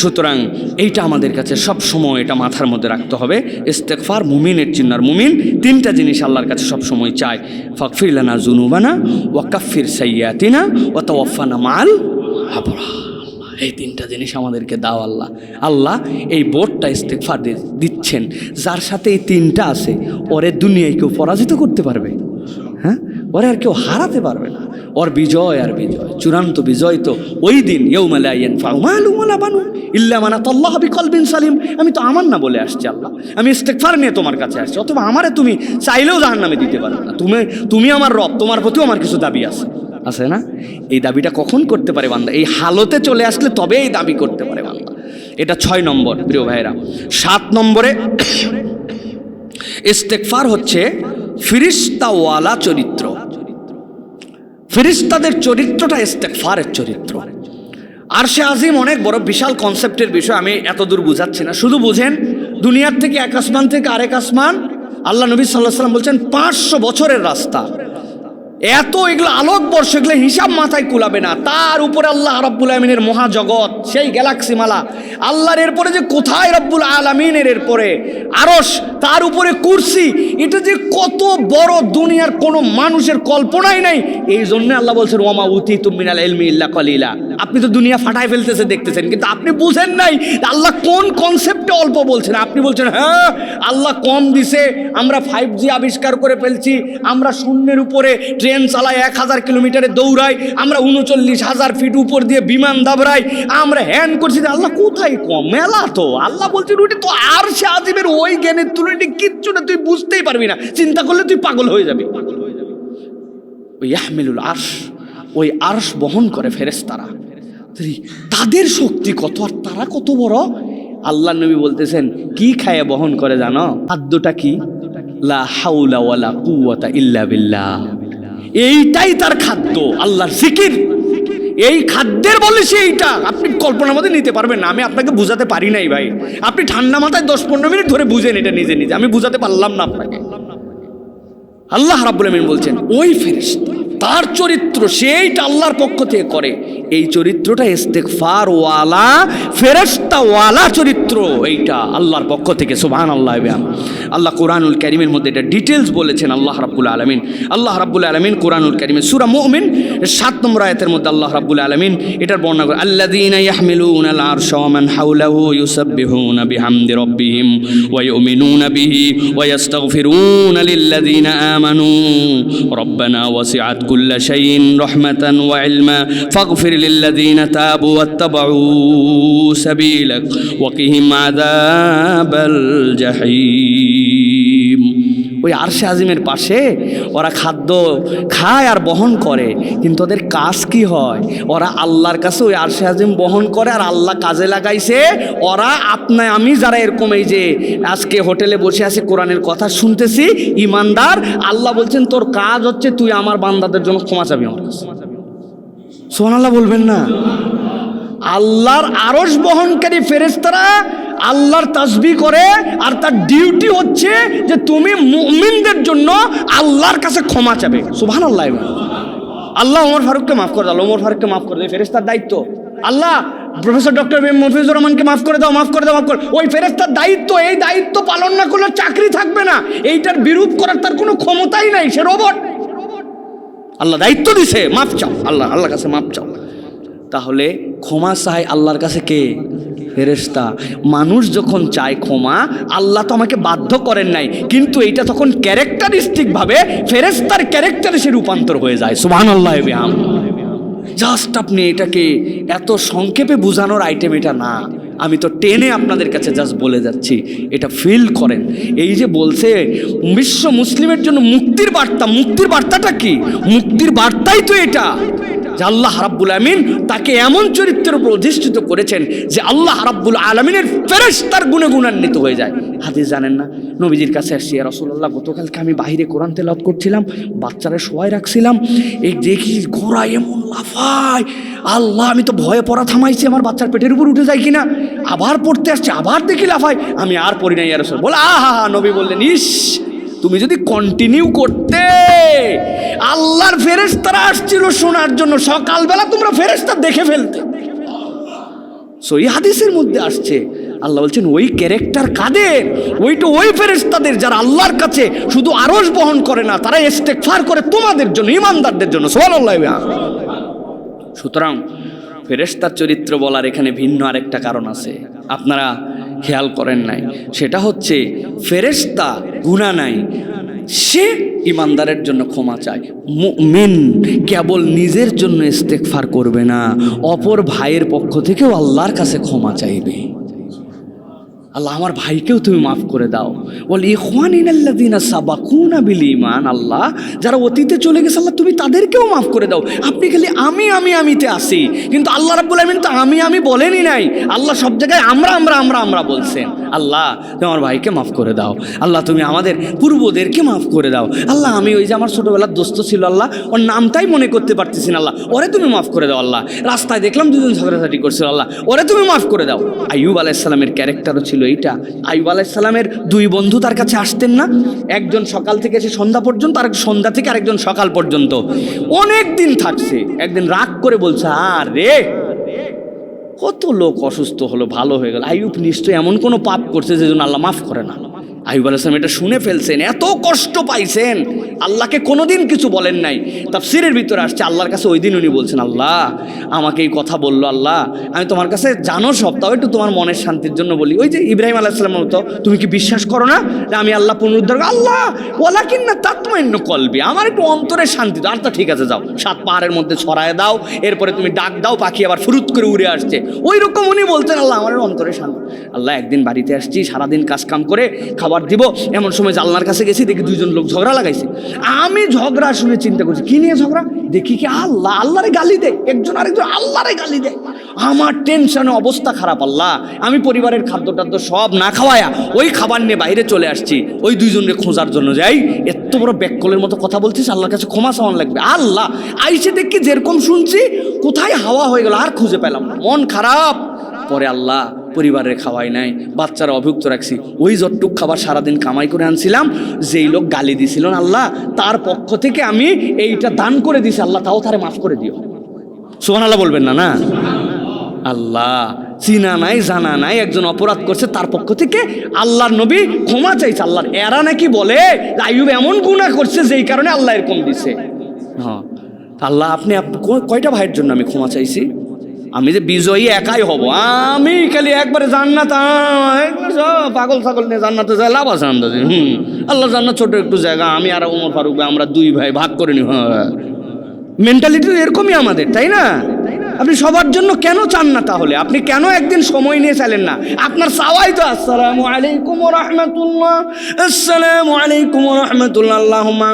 সুতরাং এইটা আমাদের কাছে সব সময় এটা মাথার মধ্যে রাখতে হবে। ইস্তেগফার মুমিনের চিহ্ন। আর মুমিন তিনটা জিনিস আল্লাহর কাছে সব সময় চায়, ফাগফির লানা যুনুবানা ওয়া কাফির সাইয়্যাতিনা ওয়া তাওয়াফানা মাআল আবরার। এই তিনটা জিনিস আমাদেরকে দাও আল্লাহ। আল্লাহ এই বোর্ডটা ইস্তেগফার দিচ্ছেন, যার সাথে এই তিনটা আছে ওরে দুনিয়ায় কেউ পরাজিত করতে পারবে? হ্যাঁ, ওরে আর কেউ হারাতে পারবে না। ওর বিজয় আর বিজয়, চূড়ান্ত বিজয় তো ওই দিন, ইয়াউমা লা ইয়ানফাউ মালুন ওয়ালা বানুন ইল্লা মান আতাল্লাহ বিকলবিন সালিম। আমি তো আমার না বলে আসছি আল্লাহ, আমি ইস্তেগফার নিয়ে তোমার কাছে আসছি, অথবা আমারে তুমি চাইলেও জাহান্নামে দিতে পারবে না। তুমি আমার রব, তোমার প্রতিও আমার কিছু দাবি আছে না? এই দাবিটা কখন করতে পারে বান্দা? এই হালতে চলে আসলে তবে এই দাবি করতে পারে বান্দা। এটা 6 নম্বর, প্রিয় ভাইরা। 7 নম্বরে ইস্তেগফার হচ্ছে ফেরেশতাওয়ালা চরিত্র। ফেরেশতাদের চরিত্রটা ইস্তেগফারের চরিত্র। আরশে আজিম অনেক বড় বিশাল কনসেপ্টের বিষয়, আমি এত দূর বুঝাচ্ছি না। শুধু বুঝেন, দুনিয়ার থেকে এক আসমান থেকে আরেক আসমান, আল্লাহ নবী সাল্লাল্লাহু আলাইহি ওয়াসাল্লাম বলছেন 500 বছরের রাস্তা। এত এগুলো আলোকবর্ষ, এগুলো হিসাব মাথায় কুলাবে না। তার উপরে আল্লাহ রাব্বুল আলামিনের মহাজগৎ, সেই গ্যালাক্সি মালা, আল্লাহর এরপরে যে কোথায় রাব্বুল আলামিনের এরপরে আরশ, তার উপরে কুরসি, এটা যে কত বড় দুনিয়ার কোনো মানুষের কল্পনাই নাই। এই জন্য আল্লাহ বলছেন ওয়ামা উতিতুম মিনাল ইলমি ইল্লা কলিলা। আপনি তো দুনিয়া ফাটায় ফেলতেছে দেখতেছেন, কিন্তু আপনি বুঝেন নাই আল্লাহ কোন কনসেপ্টে অল্প বলছেন। আপনি বলছেন হ্যাঁ আল্লাহ কম দিছে, আমরা 5G আবিষ্কার করে ফেলছি, আমরা শূন্যের উপরে ট্রেন চালাই, 1000 কিলোমিটারে দৌড়াই, আমরা 39,000 ফিট উপর দিয়ে বিমান দাবড়াই, আমরা হ্যান করছি। আল্লাহ কোথায় কম? মেলা তো। আল্লাহ বলছেন ওইটা তো আরশে আজিমের ওই জ্ঞানের তুলনায় কিচ্ছু না, তুই বুঝতেই পারবি না, চিন্তা করলে তুই পাগল হয়ে যাবি। ওই ইয়াহমিলুল আরশ, ওই আরশ বহন করে ফেরেশতারা, তাদের শক্তি কত আর তারা কত বড়। আল্লাহ নবী বলতেছেন কি খায় বহন করে জানো? খাদ্যটা কি? লা হাওলা ওয়ালা কুওয়াতা ইল্লা বিল্লাহ। এইটাই তার খাদ্য, আল্লাহর জিকির। এই খাদ্যের বলে সে এইটা, আপনি কল্পনার মধ্যে নিতে পারবেন না। আমি আপনাকে বুঝাতে পারি নাই ভাই, আপনি ঠান্ডা মাথায় 10-15 মিনিট ধরে বুঝেন এটা নিজে নিজে, আমি বুঝাতে পারলাম না আপনাকে। আল্লাহ রাব্বুল আলামিন বলছেন ওই ফেরেশতা, তার চরিত্র সেইটা আল্লাহর পক্ষ থেকে করে। এই চরিত্রটা ইস্তেগফার ওয়ালা, ফেরেশতা ওয়ালা চরিত্র, এইটা আল্লাহর পক্ষ থেকে। সুবহানাল্লাহ। আল্লাহ কোরআনুল কারীমের মধ্যে এটা ডিটেইলস বলেছেন আল্লাহ রাব্বুল আলামিন। আল্লাহ রাব্বুল আলামিন কোরআনুল কারীমের সূরা মুমিন 7 নম্বর আয়াতের মধ্যে আল্লাহ রাব্বুল আলামিন এটার বর্ণনা করে, আল্লাযীনা ইয়াহমিলুনাল আরশা ওয়া মান হাওলাহু ইউসাব্বিহুনা বিহামদি রাব্বিহিম ওয়া ইউমিনুনা বিহি ওয়া ইস্তাগফিরুনা লিল্লাযীনা আমানু রাব্বানা ওয়াসিআত কুল্লা শাইইন রাহমাতান ওয়া ইলমা ফাগফির লিল্লাযীনা তাবু ওয়াত্তাবাউ সাবিলাক ওয়া কিহিম আযাবাল জাহিম। ওই আরশে আজিমের পাশে ওরা খাদ্য খায় আর বহন করে, কিন্তু ওদের কাজ কি হয়? ওরা আল্লাহর কাছে ওই আরশে আজিম বহন করে, আর আল্লাহ কাজে লাগাইছে ওরা আমি যারা এরকম এই যে আজকে হোটেলে বসে আছি কোরআনের কথা শুনতেছি ইমানদার, আল্লাহ বলছেন তোর কাজ হচ্ছে তুই আমার বান্দাদের জন্য ক্ষমা চাবি আমার কাছে। সুবহানাল্লাহ বলবেন না? আল্লাহর আরশ বহনকারী ফেরেশতারা আল্লাহর তাসবিহ করে, আর তার ডিউটি হচ্ছে যে তুমি মুমিনদের জন্য আল্লাহর কাছে ক্ষমা চাবে। সুবহানাল্লাহ। আল্লাহ ওমর ফারুককে মাফ করে দাও, ওমর ফারুককে মাফ করে দাও, ফেরেশতার দায়িত্ব। আল্লাহ প্রফেসর ডক্টর মফিজুর রহমানকে মাফ করে দাও, মাফ করে দাও, মাফ করে। ওই ফেরেশতার দায়িত্ব, এই দায়িত্ব পালন না করলে চাকরি থাকবে না। এইটার বিরোধ করার তার কোনো ক্ষমতাই নাই, সে রোবট। আল্লাহ দায়িত্ব দিছে, মাফ চাও, আল্লাহর কাছে মাফ চাও। তাহলে ক্ষমা চায় আল্লাহর কাছে কে? ফেরেশতা। মানুষ যখন চায় ক্ষমা, আল্লাহ তো আমাকে বাধ্য করেন নাই, কিন্তু এইটা তখন ক্যারেক্টারিস্টিক ভাবে ফেরেশতার ক্যারেক্টারে সে রূপান্তর হয়ে যায়। সুবহানাল্লাহ। জাস্ট আপনি এটাকে এত সংক্ষেপে বোঝানোর আইটেম এটা না, আমি তো টেনে আপনাদের কাছে জাস্ট বলে যাচ্ছি, এটা ফিল করেন। এই যে বলছে বিশ্ব মুসলিমের জন্য মুক্তির বার্তা, মুক্তির বার্তাটা কি? মুক্তির বার্তাই তো এটা যে আল্লাহ রাব্বুল আলামিন তাকে এমন চরিত্রের উপর অধিষ্ঠিত করেছেন যে আল্লাহ রাব্বুল আলামিনের ফেরেশতার গুণে গুণান্বিত হয়ে যায়। হাদিস জানেন না? নবীজির কাছে আসছি, ইয়া রাসূলুল্লাহ গতকালকে আমি বাইরে কোরআন তেলাওয়াত করছিলাম, বাচ্চারা শোয়াই রাখছিলাম, এই দেখি ঘোড়া এমন লাফায়, আল্লাহ আমি তো ভয়ে পড়া থামাইছি, আমার বাচ্চার পেটের উপর উঠে যায় কিনা, আবার পড়তে আসছে, আবার দেখি লাফায়, আমি আর পড়ি না ইয়া রাসূল। বলে আহা, নবী বললেন ইস তুমি যদি কন্টিনিউ করতে, আল্লাহর ফেরেশতারা আসছিল শোনার জন্য, সকালবেলা তোমরা ফেরেশতা দেখে ফেলতে। সহি হাদিসের মধ্যে আসছে, আল্লাহ বলছেন ওই ক্যারেক্টার কাদের, ওই ফেরেশতাদের যারা আল্লাহর কাছে শুধু আরশ বহন করে না, তারা ইস্তেগফার করে তোমাদের জন্য, ঈমানদারদের জন্য। সুবহানাল্লাহ। সুতরাং ফেরেশতার চরিত্র বলার এখানে ভিন্ন আরেকটা কারণ আছে, আপনারা খেয়াল করেন নাই। সেটা হচ্ছে ফেরেশতা গুনাহ নাই, সে ঈমানদারের জন্য ক্ষমা চায়। মুমিন কেবল নিজের জন্য ইস্তেগফার করবে না, অপর ভাইয়ের পক্ষ থেকেও আল্লাহর কাছে ক্ষমা চাইবে। আল্লাহ আমার ভাইকেও তুমি মাফ করে দাও। বল ইখওয়ানিনাল্লাযিনা সাবাকুনা বিল ঈমান, আল্লাহ যারা অতীতে চলে গেছে আল্লাহ তুমি তাদেরকেও মাফ করে দাও। আপনি খালি আমিতে আসি, কিন্তু আল্লাহ রাব্বুল আলামিন তো আমি বলেনই নাই। আল্লাহ সব জায়গায় আমরা বলছেন। আল্লাহ তুমি আমার ভাইকে মাফ করে দাও, আল্লাহ তুমি আমাদের পূর্বদেরকে মাফ করে দাও। আল্লাহ আমি ওই যে আমার ছোটবেলার দোস্ত ছিল, আল্লাহ ওর নামটাই মনে করতে পারতেছি না, আল্লাহ ওরে তুমি মাফ করে দাও। আল্লাহ রাস্তায় দেখলাম দুজন ঝগড়াঝাটি করছিল, আল্লাহ ওরে তুমি মাফ করে দাও। আইয়ুব আলাইহিস সালামের ক্যারেক্টারও ছিল এইটা। আইয়ুব আলাইহিস সালামের দুই বন্ধু তার কাছে আসতেন না, একজন সকাল থেকে এসে সন্ধ্যা পর্যন্ত, আর সন্ধ্যা থেকে আরেকজন সকাল পর্যন্ত, অনেক দিন থাকছে। একদিন রাগ করে বলছে, আরে কত লোক অসুস্থ হলো, ভালো হয়ে গেল, আইয়ুব নিশ্চয়ই এমন কোনো পাপ করছে যে জন্য আল্লাহ মাফ করে না। আইয়ুব আলাইহিস সালাম এটা শুনে ফেলছেন, এত কষ্ট পাইছেন, আল্লাহকে কোনোদিন কিছু বলেন নাই। তাফসীরের ভিতরে আসছে আল্লাহর কাছে ওই দিন উনি বলছেন, আল্লাহ আমাকে এই কথা বললো, আল্লাহ আমি তোমার কাছে জানো সব, তাও একটু তোমার মনের শান্তির জন্য বলি। ওই যে ইব্রাহিম আলাইহিস সালামের মতো, তুমি কি বিশ্বাস করো না যে আমি আল্লাহ পুনরুদ্ধার? আল্লাহ ওয়ালাকিন্না তাতমাইন্নু কলবি, আমার একটু অন্তরের শান্তি দাও। আচ্ছা ঠিক আছে যাও, 7 পাহাড়ের মধ্যে ছড়ায় দাও, এরপরে তুমি ডাক দাও, পাখি আবার ফুরুত করে উড়ে আসছে। ওই রকম উনি বলতেন, আল্লাহ আমার অন্তরের শান্তি। আল্লাহ একদিন বাড়িতে আসছি, সারাদিন কাজ কাম করে খাবার দিব, এমন সময় জানলার কাছে গেছি, দেখি দুইজন লোক ঝগড়া লাগাইছে। আমি ঝগড়া শুনে চিন্তা করছি কি নিয়ে ঝগড়া, দেখি কি আল্লাহরে গালি দেয়, একজন আরেকজন আল্লাহরে গালি দেয়। আমার টেনশনে অবস্থা খারাপ। আল্লাহ আমি পরিবারের খাদ্য টাদ্য সব না খাওয়ায়া ওই খাবার নিয়ে বাইরে চলে আসছি, ওই দুইজনকে খোঁজার জন্য যাই। এত বড় ব্যাককলের মতো কথা বলছিস, আল্লাহর কাছে ক্ষমা চাওয়ান লাগবে। আল্লাহ আইসে দেখি যেরকম শুনছি, কোথায় হাওয়া হয়ে গেল, আর খুঁজে পেলাম না, মন খারাপ। পরে আল্লাহ পরিবারের খাওয়াই নাই, বাচ্চারা অভুক্ত রাখছি। ওই যতটুক খাবার সারাদিন কামাই করে আনছিলাম, যেই লোক গালি দিছিল না আল্লাহ, তার পক্ষ থেকে আমি এইটা দান করে দিছি, আল্লাহ তাও তারে মাফ করে দিও। সুবহানাল্লাহ বলবেন না? না আল্লাহ চিনা নাই জানা নাই একজন অপরাধ করছে, তার পক্ষ থেকে আল্লাহর নবী ক্ষমা চাইছে। আল্লাহর এরা নাকি বলে আইয়ুব এমন গুনাহ করছে যেই কারণে আল্লাহ এরকম দিছে। হ্যাঁ আল্লাহ আপনি কয়টা ভাইয়ের জন্য আমি ক্ষমা চাইছি? আমি যে বিজয়ী একাই হব, আমি খালি একবারে জান্নাত, পাগল ছাগল নিয়ে জান্নাতে যায় লাভ আছে আন্দাজে। আল্লাহ জান্নাত ছোট একটু জায়গা, আমি আর ওমর ফারুক ভাই আমরা 2 ভাই ভাগ করে নি। মেন্টালিটি এরকমই আমাদের, তাই না? আপনি সবার জন্য কেন চান না? তাহলে আপনি কেন একদিন সময় নিয়ে চাইলেন না? আপনার চাওয়াই তো আসসালামু আলাইকুম ওয়া রাহমাতুল্লাহ, আসসালামু আলাইকুম ওয়া রাহমাতুল্লাহ, আল্লাহুম্মা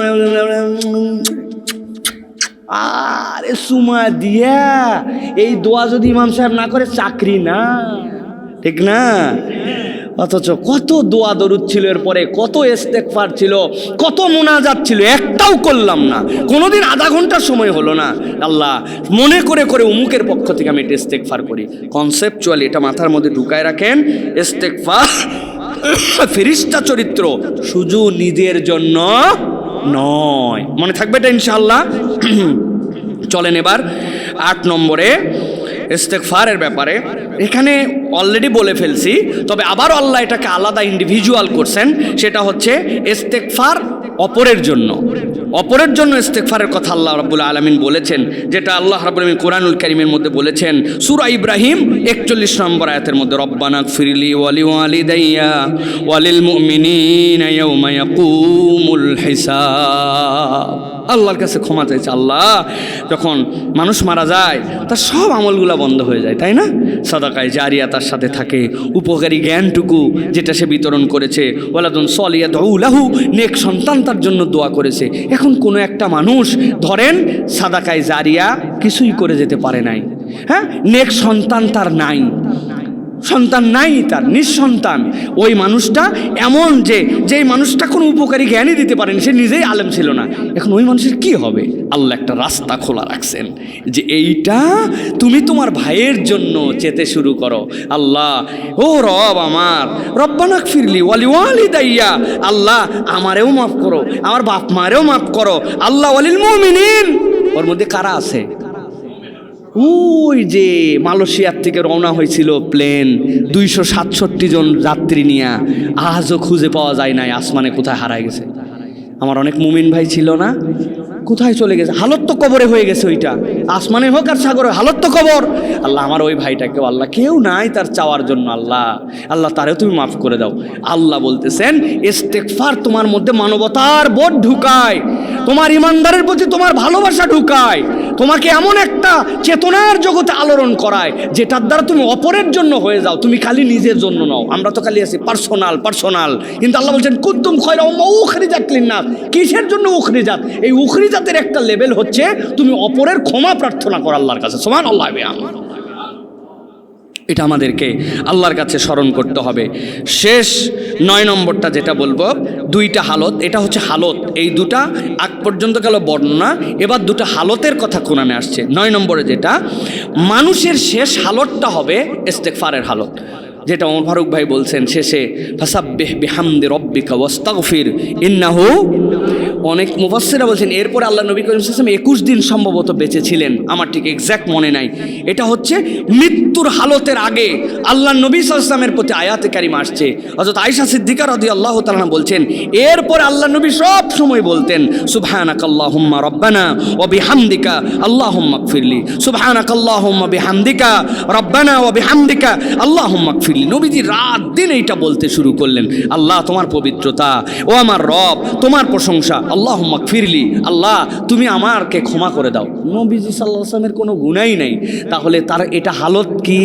আরে সুমা দিয়া এই দোয়া যদি ইমাম সাহেব না করে চাকরি না, ঠিক না? অথচ কত দোয়া দরুদ ছিল, এরপরে কত ইস্তেগফার ছিল, কত মুনাজাত ছিল, একটাও করলাম না। কোনোদিন আধা ঘন্টার সময় হলো না। আল্লাহ মনে করে অমুকের পক্ষ থেকে আমি এটা ইস্তেগফার করি। কনসেপচুয়ালি এটা মাথার মধ্যে ঢুকায় রাখেন। ইস্তেগফার ফেরেশতা চরিত্র, শুধু নিজের জন্য নয়। মনে থাকবে এটা ইনশাআল্লাহ। চলেন এবার 8 নম্বরে ইস্তেগফারের ব্যাপারে। এখানে অলরেডি বলে ফেলছি, তবে আবারও আল্লাহ এটাকে আলাদা ইন্ডিভিজুয়াল করছেন। সেটা হচ্ছে ইস্তেগফার অপরের জন্য ইস্তেগফারের কথা আল্লাহ রাব্বুল আলামিন বলেছেন, যেটা আল্লাহ রাব্বুল আলামিন কোরআনুল কারীমের মধ্যে বলেছেন সূরা ইব্রাহিম 41 নম্বর আয়াতের মধ্যে, রব্বানা গফিরলি ওয়া লিওয়ালিদাইয়া ওয়া লিল মুমিনিনা ইয়াওমা ইয়াকুমুল হিসাব। আল্লাহর কাছে ক্ষমা চাইছে। আল্লাহ যখন মানুষ মারা যায় তার সব আমলগুলা বন্ধ হয়ে যায়, তাই না? সাদাকায়ে জারিয়া তার সাথে থাকে, উপকারী জ্ঞানটুকু যেটা সে বিতরণ করেছে, ওয়ালাদুন সলিহা দুউ লাহু, নেক সন্তান তার জন্য দোয়া করেছে। এখন কোনো একটা মানুষ ধরেন সাদাকায়ে জারিয়া কিছুই করে যেতে পারে নাই, হ্যাঁ, নেক সন্তান তার নাই, সন্তান নাই, তার নিঃসন্তান, ওই মানুষটা এমন যেই মানুষটা কোনো উপকারী জ্ঞানই দিতে পারেনি, সে নিজেই আলেম ছিল না, এখন ওই মানুষের কি হবে? আল্লাহ একটা রাস্তা খোলা রাখছেন যে এইটা তুমি তোমার ভাইয়ের জন্য চেতে শুরু করো। আল্লাহ, ও রব আমার, রব্বানা গফিরলি ওয়ালি ওয়ালিদাইয়া, আল্লাহ আমারেও মাফ করো, আমার বাপ মারেও মাফ করো, আল্লাহ ওয়ালিল মুমিনিন। ওর মধ্যে কারা আছে? ওই যে মালয়েশিয়ার থেকে রওনা হয়েছিল প্লেন 267 জন যাত্রী নিয়ে, আজও খুঁজে পাওয়া যায় নাই, আসমানে কোথায় হারায় গেছে। আমার অনেক মুমিন ভাই ছিল না, কোথায় চলে গেছে? হালত তো কবরে হয়ে গেছে, ওইটা আসমানে হোক আর সাগরে, হালত তো কবর। আল্লাহ আমার ওই ভাইটাকে, আল্লাহ কেউ নাই তার চাওয়ার জন্য, আল্লাহ আল্লাহ তারেও তুমি মাফ করে দাও। আল্লাহ বলতেছেন ইস্তেগফার তোমার মধ্যে মানবতার বোধ ঢুকায়, তোমার ইমানদারের প্রতি তোমার ভালোবাসা ঢুকায়, তোমাকে এমন একটা চেতনার জগতে আলোড়ন করায় যেটার দ্বারা তুমি অপরের জন্য হয়ে যাও, তুমি খালি নিজের জন্য নও। আমরা তো খালি আছি পার্সোনাল, কিন্তু আল্লাহ বলছেন কুনতুম খায়রা উম্মাহ উখরিজাত লিন-নাস। কিসের জন্য উখরিজাত? এই উখরিজাতের একটা লেভেল হচ্ছে তুমি অপরের ক্ষমা প্রার্থনা করো আল্লাহর কাছে। সুবহানাল্লাহ। এটা আমাদেরকে আল্লাহর কাছে স্মরণ করতে হবে। শেষ 9 নম্বরটা যেটা বলবো, 2টা হালত, এটা হচ্ছে হালত, এই দুটা আগ পর্যন্ত গেল বর্ণনা, এবার 2টা হালতের কথা কোরআনে আসছে। 9 নম্বরে যেটা, মানুষের শেষ হালতটা হবে ইস্তেগফারের হালত, যেটা ওমর ফারুক ভাই বলছেন শেষে, ফাসাব্বিহ বিহামদি রব্বিকা ওয়াস্তাগফির ইন্নাহু। অনেক মুফাসসিররা বলছেন এরপরে আল্লাহ নবী করিম সাল্লাল্লাহু আলাইহি ওয়াসাল্লাম 21 দিন সম্ভবত বেঁচে ছিলেন, আমার ঠিক এক্স্যাক্ট মনে নাই। এটা হচ্ছে মৃত্যুর হালতের আগে আল্লাহ নবী সাল্লাল্লাহু আলাইহি ওয়াসাল্লামের প্রতি আয়াতে কারিমা আসছে। হযরত আয়েশা সিদ্দিকা রাদিয়াল্লাহু তাআলা আনহা বলছেন এরপরে আল্লাহ নবী সব সময় বলতেন সুবহানাকাল্লাহুম্মা রব্বানা ওয়া বিহামদিকা আল্লাহুম্মা গফিরলি, সুবহানাকাল্লাহুম্মা বিহামদিকা রব্বানা ওয়া বিহামদিকা আল্লাহুম্মা গফিরলি। নবীজি রাত দিন এইটা বলতে শুরু করলেন, আল্লাহ তোমার পবিত্রতা, ও আমার রব তোমার প্রশংসা, আল্লাহুম্মা গফিরলি, আল্লাহ তুমি আমাকে ক্ষমা করে দাও। নবীজি সাল্লাল্লাহু আলাইহি ওয়াসাল্লামের কোনো গুনাহই নাই, তাহলে তার এটা হালত কি?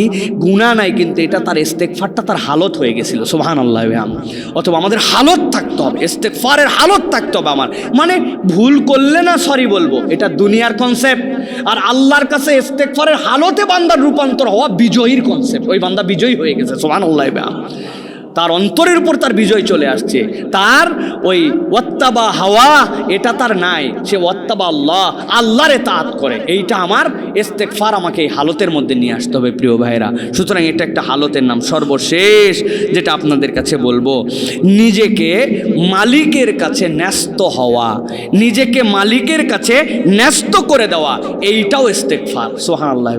গুনাহ নাই, কিন্তু এটা তার ইস্তেগফারটা তার হালত হয়ে গেছিল। সুবহানাল্লাহ। অথবা আমাদের হালত থাকতে হবে, ইস্তেগফারের হালত থাকতে হবে। আমার মানে ভুল করলে না সরি বলবো, এটা দুনিয়ার কনসেপ্ট, আর আল্লাহর কাছে ইস্তেগফারের হালতে বান্দার রূপান্তর হওয়া বিজয়ীর কনসেপ্ট। ওই বান্দা বিজয়ী হয়ে গেছে। সুবহানাল্লাহ। তার অন্তরের উপর তার বিজয় চলে আসছে, তার ওই ওয়াত্তাবা হাওয়া এটা তার নাই, সে ওয়াত্তাবা আল্লাহ, আল্লাহর ইতাআত করে। এইটা আমার ইস্তেগফার আমাকে এই হালতের মধ্যে নিয়ে আসতে হবে প্রিয় ভাইরা। সুতরাং এটা একটা হালতের নাম। সর্বশেষ যেটা আপনাদের কাছে বলবো, নিজেকে মালিকের কাছে ন্যস্ত হওয়া, নিজেকে মালিকের কাছে ন্যস্ত করে দেওয়া, এইটাও ইস্তেগফার। সুবহানাল্লাহ।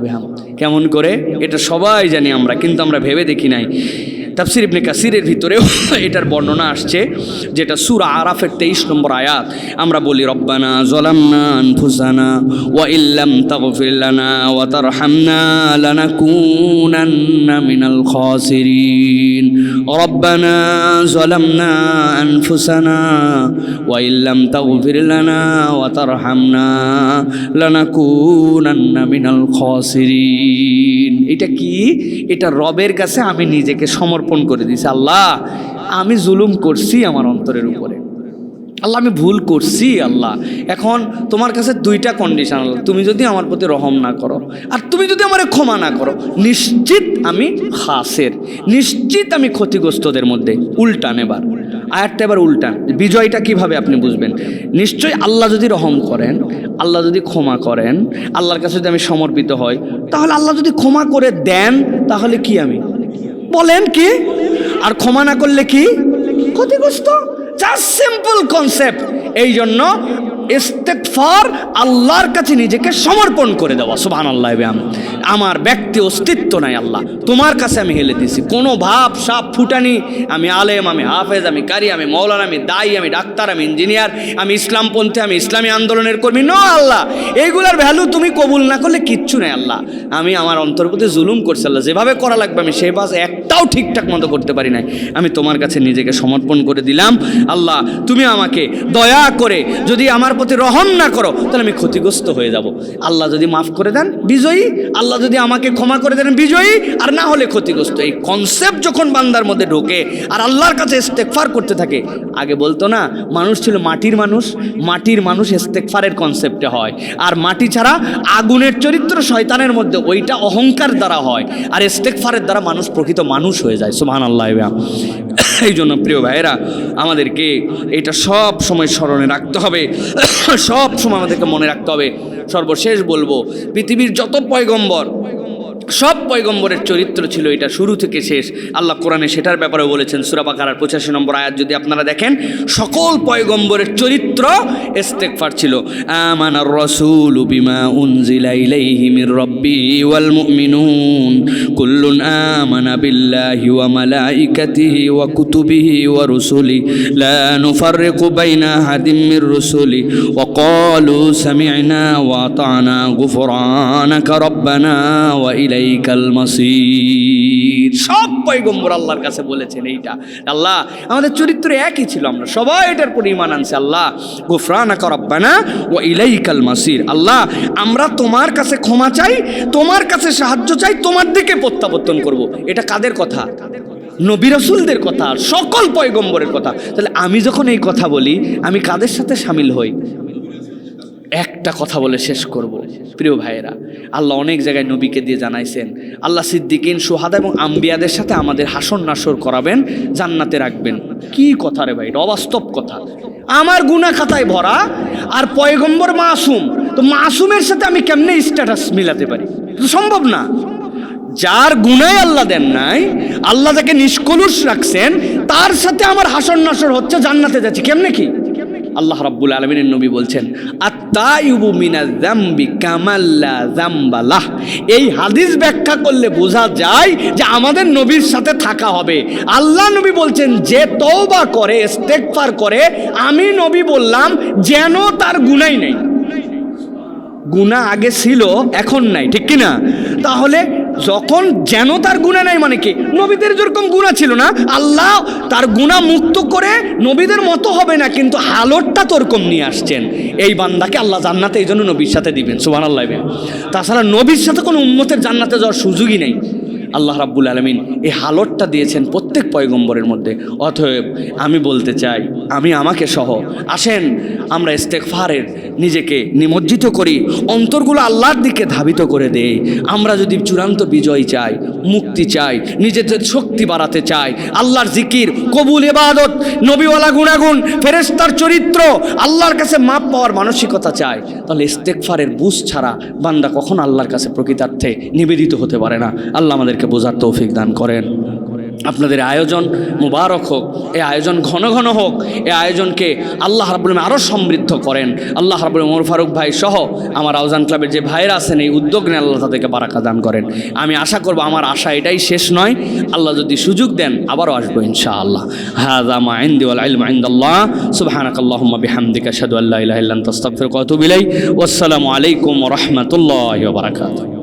কেমন করে? এটা সবাই জানি আমরা, কিন্তু আমরা ভেবে দেখি নাই। তাফসীর ইবনে কাসিরের ভিতরেও এটার বর্ণনা আসছে, যেটা সূরা আরাফের 23 নম্বর আয়াত। আমরা বলি রব্বানা যালামনা আনফুসানা ওয়া ইল্লাম তাগফির লানা ওয়া তারহামনা লানাকুনান্না মিনাল খাসিরিন। রব্বানা যালামনা আনফুসানা ওয়া ইল্লাম তাগফির লানা ওয়া তারহামনা লানাকুনান্না মিনাল খাসিরিন। এটা কি? এটা রবের কাছে আমি নিজেকে সমর্পণ করে দিয়েছি। আল্লাহ আমি জুলুম করছি আমার অন্তরের উপরে, আল্লাহ আমি ভুল করছি। আল্লাহ এখন তোমার কাছে 2টা কন্ডিশন, আল্লাহ তুমি যদি আমার প্রতি রহম না করো আর তুমি যদি আমার ক্ষমা না করো, নিশ্চিত আমি খাসের, নিশ্চিত আমি ক্ষতিগ্রস্তদের মধ্যে। উল্টান এবার আয়াতটা, এবার উল্টান। বিজয়টা কিভাবে আপনি বুঝবেন? নিশ্চয়ই আল্লাহ যদি রহম করেন, আল্লাহ যদি ক্ষমা করেন, আল্লাহর কাছে যদি আমি সমর্পিত হই, তাহলে আল্লাহ যদি ক্ষমা করে দেন, তাহলে কি আমি বলেন কি? আর ক্ষমা না করলে কি? ক্ষতিগ্রস্ত। Just simple concept. এই জন্য ইস্তেগফার আল্লাহর কাছে নিজেকে সমর্পণ করে দেওয়া। সুবহানাল্লাহ। আমার ব্যক্তি অস্তিত্ব নাই, আল্লাহ তোমার কাছে আমি হেলে দিছি। কোনো ভাব সাপ ফুটানি, আমি আলেম, আমি হাফেজ, আমি কারি, আমি মৌলানা, আমি দায়ী, আমি ডাক্তার, আমি ইঞ্জিনিয়ার, আমি ইসলামপন্থী, আমি ইসলামী আন্দোলনের কর্মী, নো আল্লাহ। এইগুলার ভ্যালু তুমি কবুল না করলে কিচ্ছু নেই। আল্লাহ আমি আমার অন্তর প্রতি জুলুম করছি, আল্লাহ যেভাবে করা লাগবে আমি সেই বাস একটাও ঠিকঠাক মতো করতে পারি নাই, আমি তোমার কাছে নিজেকে সমর্পণ করে দিলাম। আল্লাহ তুমি আমাকে দয়া করে, যদি আমার প্রতি রহম না করো তাহলে আমি ক্ষতিগ্রস্ত হয়ে যাব। আল্লাহ যদি মাফ করে দেন বিজয়ী, আল্লাহ যদি আমাকে ক্ষমা করে দেন বিজয়ী, আর না হলে ক্ষতিগ্রস্ত। এই কনসেপ্ট যখন বান্দার মধ্যে ঢোকে আর আল্লাহর কাছে ইস্তেগফার করতে থাকে, আগে বলতো না মানুষ ছিল মাটির মানুষ, মাটির মানুষ ইস্তেগফারের কনসেপ্টে হয়, আর মাটি ছাড়া আগুনের চরিত্র শয়তানের মধ্যে, ওইটা অহংকার দ্বারা হয়, আর ইস্তেগফারের দ্বারা মানুষ প্রকৃত মানুষ হয়ে যায়। সুবহানাল্লাহ। এই জন্য প্রিয় ভাইয়েরা, আমাদেরকে এটা সব সময় স্মরণে রাখতে হবে, সব সময় আমাদেরকে মনে রাখতে হবে। সর্বশেষ বলবো, পৃথিবীর যত পয়গম্বর, সব পয়গম্বরের চরিত্র ছিল এটা শুরু থেকে শেষ। আল্লাহ কোরআনে সেটার ব্যাপারে বলেছেন, সূরা বাকারার 85 নম্বর আয়াত যদি আপনারা দেখেন, সকল পয়গম্বরের চরিত্র ইস্তেগফার ছিল। আমানার রাসূলু বিমা উনজিলা ইলাইহি মির রাব্বিহি ওয়াল মুমিনুন কুল্লুন আমানা বিল্লাহি ওয়া মালাইকাতিহি ওয়া কুতুবিহি ওয়া রুসুলিহি লা নুফাররিকু বাইনা আহাদিম মির রুসুলিহি ওয়া ক্বালু সামি'না ওয়া আতা'না গুফরানাকা রাব্বানা ওয়া ইলাইকাল মাসির। সব পয়গম্বর আল্লাহর কাছে বলেছেন এইটা। আল্লাহ আমাদের চরিত্র একই ছিল, আমরা সবাই এটার পর ঈমান আনছি। আল্লাহ গুফরানাকা রাব্বানা ওয়া ইলাইকাল মাসির, আল্লাহ আমরা তোমার কাছে ক্ষমা চাই, তোমার কাছে সাহায্য চাই, তোমার দিকে প্রত্যাবর্তন করব। এটা কাদের কথা? নবী রাসূলদের কথা, সকল পয়গম্বরের কথা। তাহলে আমি যখন এই কথা বলি, আমি কাদের সাথে শামিল হই? একটা কথা বলে শেষ করব। প্রিয় ভাইয়েরা, আল্লাহ অনেক জায়গায় নবীকে দিয়ে জানাইছেন, আল্লাহ সিদ্দিকিন, শুহাদা এবং আম্বিয়াদের সাথে আমাদের হাসর নাসর করাবেন, জান্নাতে রাখবেন। কি কথা রে ভাই, এটা অবাস্তব কথা। আমার গুনাহ খাতায় ভরা, আর পয়গম্বর মাসুম, তো মাসুমের সাথে আমি কেমনে স্ট্যাটাস মিলাতে পারি? সম্ভব না। যার গুনাহ আল্লাহ দেন নাই, আল্লাহ যাকে নিষ্কলুষ রাখছেন, তার সাথে আমার হাসর নাসর হচ্ছে, জান্নাতে যাচ্ছি, কেমনে কি? আল্লাহ রাব্বুল আলামিনের নবী বলছেন, আত-তাইয়ুবু মিনাজ যামবি কামাল্লা যামবালাহ। এই হাদিস ব্যাখ্যা করলে বোঝা যায় যে আমাদের নবীর সাথে থাকা হবে। আল্লাহ নবী বলছেন, যে তওবা করে, ইস্তেগফার করে, আমি নবী বললাম যেন তার গুনাহই নেই। গুনাহ আগে ছিল, এখন নাই, ঠিক কি না? তাহলে যখন যেন তার গুনাহ নাই মানে কি? নবীদের যেরকম গুনাহ ছিল না, আল্লাহ তার গুনাহ মুক্ত করে নবীদের মতো হবে না, কিন্তু হালতটা তোরকম নিয়ে আসছেন। এই বান্দাকে আল্লাহ জান্নাতে এই জন্য নবীর সাথে দিবেন। সুবহানাল্লাহ। তাছাড়া নবীর সাথে কোনো উম্মতের জান্নাতে যাওয়ার সুযোগই নেই। আল্লাহ রাব্বুল আলামিন এই হালতটা দিয়েছেন প্রত্যেক পয়গম্বরের মধ্যে। অতএব আমি বলতে চাই, আমি আমাকে সহ, আসেন আমরা ইস্তেগফারের নিজেকে নিমজ্জিত করি, অন্তরগুলো আল্লাহর দিকে ধাবিত করে দেই। আমরা যদি চূড়ান্ত বিজয় চাই, মুক্তি চাই, নিজেদের শক্তি বাড়াতে চাই, আল্লাহর জিকির, কবুল ইবাদত, নবীওয়ালা গুণাগুণ, ফেরেশতার চরিত্র, আল্লাহর কাছে মাপ পাওয়ার মানসিকতা চাই, তাহলে ইস্তেগফারের বুঝ ছাড়া বান্দা কখন আল্লাহর কাছে প্রকৃতার্থে নিবেদিত হতে পারে না। আল্লাহ আমাদেরকে বোঝার তৌফিক দান করেন। আপনাদের আয়োজন মুবারক হোক, এই আয়োজন ঘন ঘন হোক, এই আয়োজনকে আল্লাহ রাব্বুল আলামিন আরও সমৃদ্ধ করেন। আল্লাহ রাব্বুল আলামিন ওমর ফারুক ভাই সহ আমার আউজান ক্লাবের যে ভাইরা আছেন, এই উদ্যোগ নিয়ে আল্লাহ তাদেরকে বারাকা দান করেন। আমি আশা করব, আমার আশা এটাই শেষ নয়, আল্লাহ যদি সুযোগ দেন আবারও আসবো ইনশাআল্লাহ। হাযা মা ইনদি ওয়াল ইলমু ইনদাল্লাহ। সুবহানাকাল্লাহুম্মা বিহামদিকা আশহাদু আল্লা ইলাহা ইল্লা আনতা আস্তাগফিরুকা ওয়া আতুবু ইলাইক। ওয়াসসালামু আলাইকুম ওয়া রাহমাতুল্লাহি ওয়া বারাকাতুহু।